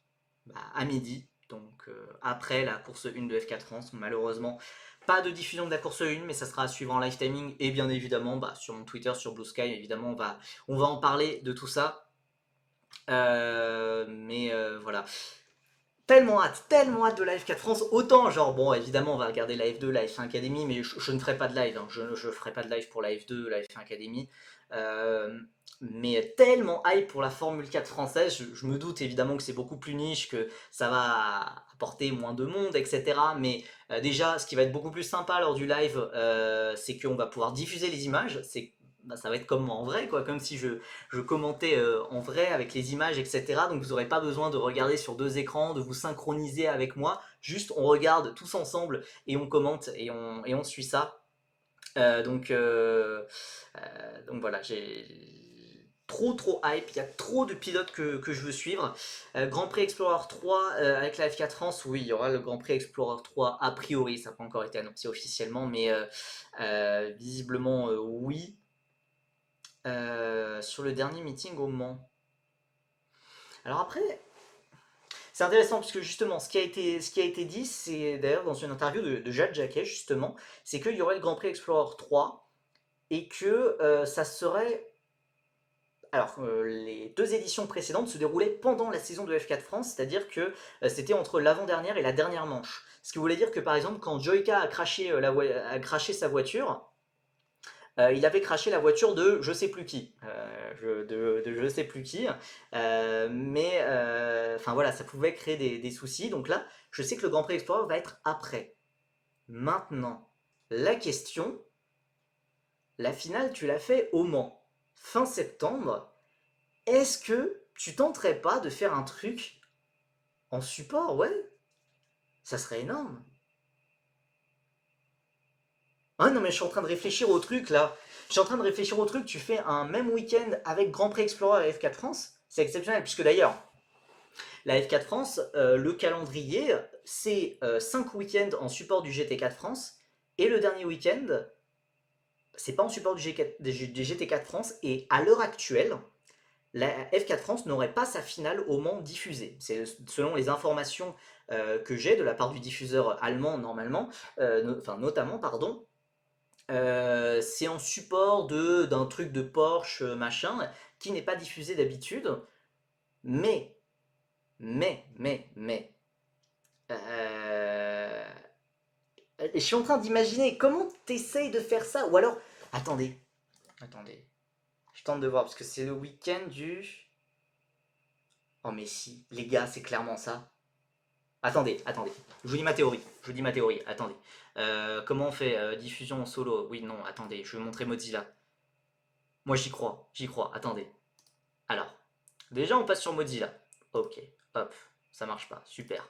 à midi, donc après la course 1 de F4 France. Malheureusement, pas de diffusion de la course 1, mais ça sera à suivre en live timing, et bien évidemment sur mon Twitter, sur Blue Sky, évidemment on va en parler de tout ça. Voilà. Tellement hâte de la F4 France. Autant, genre, bon, évidemment, on va regarder la F2, la F1 Academy, mais je ne ferai pas de live. Hein. Je ferai pas de live pour la F2, la F1 Academy. Mais tellement hype pour la Formule 4 française. Je me doute évidemment que c'est beaucoup plus niche, que ça va apporter moins de monde, etc. Mais déjà, ce qui va être beaucoup plus sympa lors du live, c'est qu'on va pouvoir diffuser les images. Ça va être comme en vrai, quoi, comme si je commentais en vrai avec les images, etc. Donc vous n'aurez pas besoin de regarder sur deux écrans, de vous synchroniser avec moi. Juste, on regarde tous ensemble et on commente et on suit ça. Donc voilà, j'ai trop hype, il y a trop de pilotes que je veux suivre. Grand Prix Explorer 3 avec la F4 France, oui, il y aura le Grand Prix Explorer 3 a priori, ça n'a pas encore été annoncé officiellement, mais visiblement oui. Sur le dernier meeting au Mans. Alors après, c'est intéressant parce que justement, ce qui a été dit, c'est d'ailleurs dans une interview de Jacques Jacquet, justement, c'est qu'il y aurait le Grand Prix Explorer 3 et que ça serait. Alors, les deux éditions précédentes se déroulaient pendant la saison de F4 France, c'est-à-dire que c'était entre l'avant-dernière et la dernière manche. Ce qui voulait dire que par exemple, quand Joyka a craché sa voiture, il avait craché la voiture de je sais plus qui. De je sais plus qui. Enfin voilà, ça pouvait créer des soucis. Donc là, je sais que le Grand Prix Explorer va être après. Maintenant, la question, la finale, tu l'as fait au Mans, fin septembre. Est-ce que tu tenterais pas de faire un truc en support? Ouais, ça serait énorme. Ah non, mais je suis en train de réfléchir au truc là. Je suis en train de réfléchir au truc. Tu fais un même week-end avec Grand Prix Explorer et F4 France. C'est exceptionnel, puisque d'ailleurs, la F4 France, le calendrier, c'est 5 week-ends en support du GT4 France. Et le dernier week-end, c'est pas en support du GT4 France. Et à l'heure actuelle, la F4 France n'aurait pas sa finale au Mans diffusée. C'est selon les informations que j'ai de la part du diffuseur allemand normalement, notamment, pardon. C'est en support d'un truc de Porsche machin qui n'est pas diffusé d'habitude, mais euh, je suis en train d'imaginer comment t'essayes de faire ça, ou alors attendez, je tente de voir parce que c'est le week-end du. Oh mais si, les gars, c'est clairement ça. Attendez, je vous dis ma théorie, attendez. Comment on fait diffusion en solo? Oui, non, attendez, je vais montrer Mozilla. Moi j'y crois, attendez. Alors, déjà on passe sur Mozilla. Ok, hop, ça marche pas, super.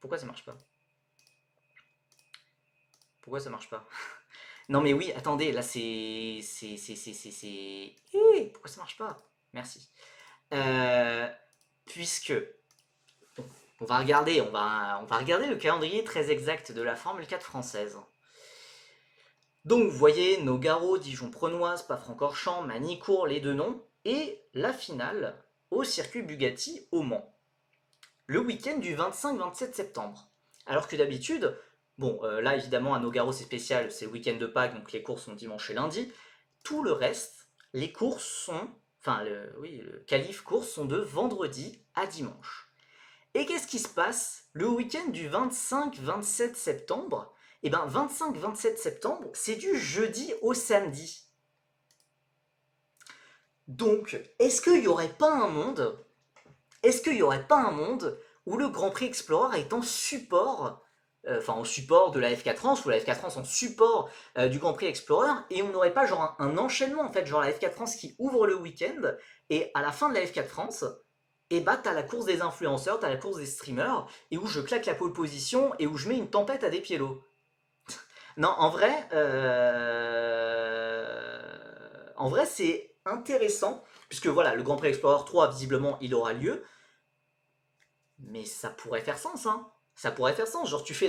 Pourquoi ça marche pas? Pourquoi ça marche pas? Non mais oui, attendez, là pourquoi ça marche pas? Merci. Euh, Puisque on va regarder, on va regarder le calendrier très exact de la Formule 4 française. Donc vous voyez Nogaro, Dijon-Prenoise, Spa-Francorchamps, Manicourt, les deux noms, et la finale au circuit Bugatti au Mans. Le week-end du 25-27 septembre. Alors que d'habitude, bon, là évidemment à Nogaro c'est spécial, c'est le week-end de Pâques, donc les courses sont dimanche et lundi. Tout le reste, les courses sont, le qualif courses sont de vendredi à dimanche. Et qu'est-ce qui se passe le week-end du 25-27 septembre? Eh bien 25-27 septembre, c'est du jeudi au samedi. Donc, est-ce qu'il n'y aurait pas un monde où le Grand Prix Explorer est en support, en support de la F4 France, ou la F4 France en support du Grand Prix Explorer, et on n'aurait pas genre un enchaînement en fait, genre la F4 France qui ouvre le week-end, et à la fin de la F4 France, et bah t'as la course des influenceurs, t'as la course des streamers, et où je claque la pole position, et où je mets une tempête à des piélos. Non, en vrai c'est intéressant, puisque voilà, le Grand Prix Explorer 3, visiblement, il aura lieu, mais ça pourrait faire sens, hein. Ça pourrait faire sens. Genre, tu fais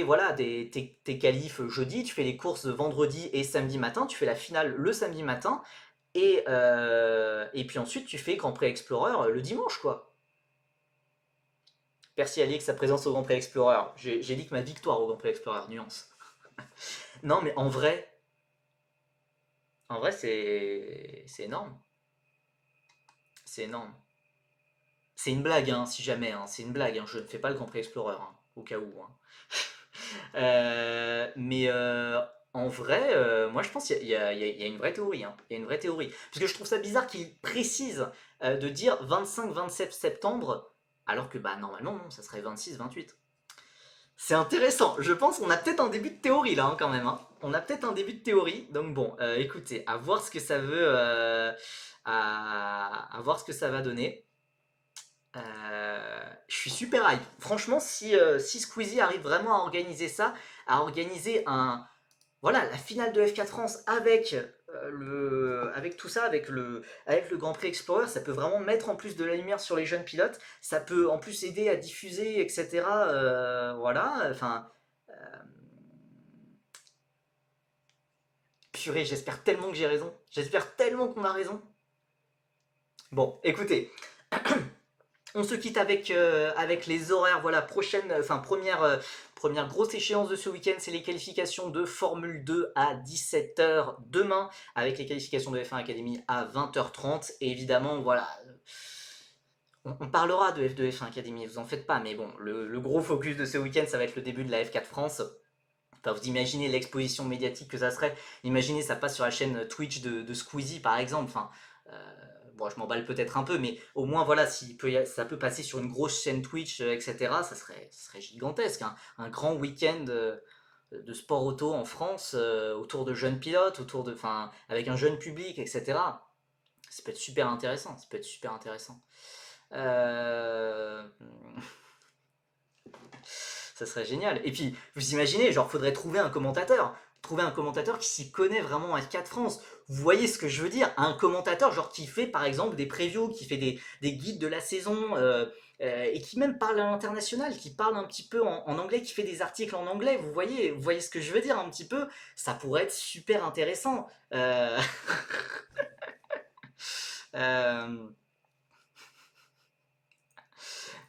voilà, tes qualifs jeudi, tu fais les courses vendredi et samedi matin, tu fais la finale le samedi matin, Et puis ensuite, tu fais Grand Prix Explorer le dimanche, quoi. Merci Alix, sa présence au Grand Prix Explorer. J'ai dit que ma victoire au Grand Prix Explorer, nuance. Non, mais en vrai, c'est énorme. C'est énorme. C'est une blague, hein, si jamais, hein, c'est une blague, hein, je ne fais pas le Grand Prix Explorer, hein, au cas où, hein. Mais en vrai, moi je pense qu'il y a, il y a une vraie théorie, hein. Il y a une vraie théorie. Parce que je trouve ça bizarre qu'il précise de dire 25-27 septembre, alors que bah normalement non, ça serait 26-28. C'est intéressant, je pense qu'on a peut-être un début de théorie là, hein, quand même, hein. On a peut-être un début de théorie, donc bon, écoutez, à voir ce que ça veut, à voir ce que ça va donner. Je suis super hype. Franchement, si Squeezie arrive vraiment à organiser ça, à organiser voilà, la finale de F4 France avec tout ça, avec le Grand Prix Explorer, ça peut vraiment mettre en plus de la lumière sur les jeunes pilotes. Ça peut en plus aider à diffuser, etc. Voilà, enfin, euh, purée, j'espère tellement que j'ai raison. J'espère tellement qu'on a raison. Bon, écoutez, on se quitte avec les horaires. Voilà, première grosse échéance de ce week-end, c'est les qualifications de Formule 2 à 17h demain, avec les qualifications de F1 Academy à 20h30. Et évidemment, voilà, on parlera de F2 F1 Academy, vous en faites pas, mais bon, le gros focus de ce week-end, ça va être le début de la F4 France. Enfin, vous imaginez l'exposition médiatique que ça serait. Imaginez, ça passe sur la chaîne Twitch de Squeezie, par exemple. Enfin, bon, je m'emballe peut-être un peu, mais au moins, voilà, ça peut passer sur une grosse chaîne Twitch, etc., ça serait gigantesque, hein. Un grand week-end de sport auto en France, autour de jeunes pilotes, enfin, avec un jeune public, etc. Ça peut être super intéressant. Ça peut être super intéressant. Euh, Ça serait génial. Et puis, vous imaginez, genre, faudrait trouver un commentateur. Trouver un commentateur qui s'y connaît vraiment en F4 France. Vous voyez ce que je veux dire? Un commentateur, genre, qui fait par exemple des previews, qui fait des guides de la saison, et qui même parle à l'international, qui parle un petit peu en anglais, qui fait des articles en anglais. Vous voyez ce que je veux dire un petit peu? Ça pourrait être super intéressant. Euh,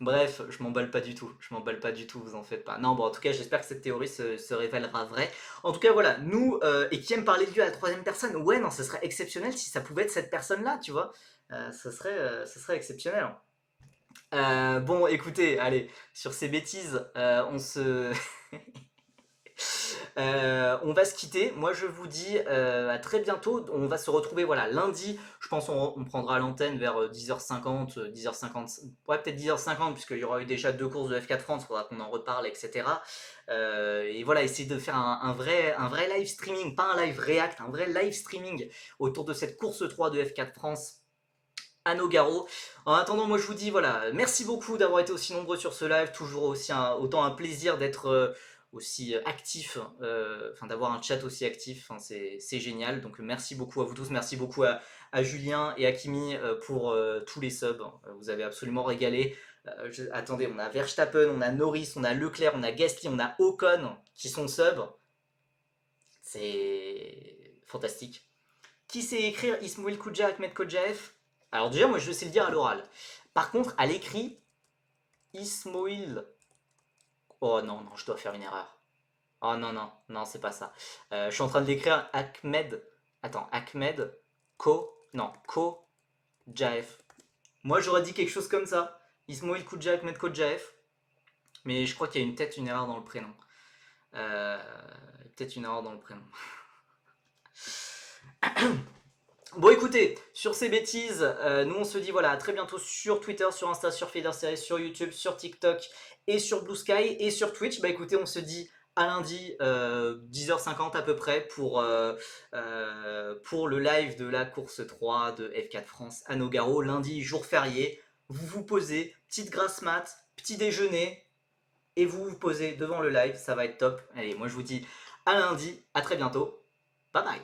Bref, je m'emballe pas du tout. Je m'emballe pas du tout, vous en faites pas. Non, bon, en tout cas, j'espère que cette théorie se révélera vraie. En tout cas, voilà, nous, et qui aime parler de Dieu à la troisième personne, ouais, non, ce serait exceptionnel si ça pouvait être cette personne-là, tu vois. Ce serait exceptionnel. Bon, écoutez, allez, sur ces bêtises, on va se quitter. Moi, je vous dis à très bientôt. On va se retrouver voilà, lundi. Je pense on prendra l'antenne vers 10h50, 10h50, ouais, peut-être 10h50, puisqu'il y aura eu déjà 2 courses de F4 France. Il faudra qu'on en reparle, etc. Et voilà, essayer de faire un vrai live streaming, pas un live react, un vrai live streaming autour de cette course 3 de F4 France à Nogaro. En attendant, moi je vous dis voilà, merci beaucoup d'avoir été aussi nombreux sur ce live, toujours aussi autant un plaisir d'être aussi actif, enfin d'avoir un chat aussi actif, enfin, c'est génial. Donc merci beaucoup à vous tous, merci beaucoup à Julien et à Kimi pour tous les subs. Vous avez absolument régalé. Attendez, on a Verstappen, on a Norris, on a Leclerc, on a Gasly, on a Ocon qui sont subs. C'est fantastique. Qui sait écrire Ismail Kouja Ahmed Kodjaev? Alors déjà, moi je sais le dire à l'oral. Par contre, à l'écrit, Ismail... Oh non, non, je dois faire une erreur. Oh non, non, non, c'est pas ça. Je suis en train de l'écrire Ahmed... Attends, Ahmed Non, Kodjaev. Moi j'aurais dit quelque chose comme ça. Ismail Kouja Ahmed Kodjaev. Mais je crois qu'il y a peut-être une erreur dans le prénom. Euh, Peut-être une erreur dans le prénom. Bon écoutez, sur ces bêtises, nous on se dit voilà à très bientôt sur Twitter, sur Insta, sur Fader Series, sur YouTube, sur TikTok et sur Blue Sky et sur Twitch. Bah écoutez, on se dit à lundi 10h50 à peu près pour le live de la course 3 de F4 France à Nogaro. Lundi, jour férié, vous vous posez, petite grasse mat, petit déjeuner et vous vous posez devant le live, ça va être top. Allez, moi je vous dis à lundi, à très bientôt. Bye bye.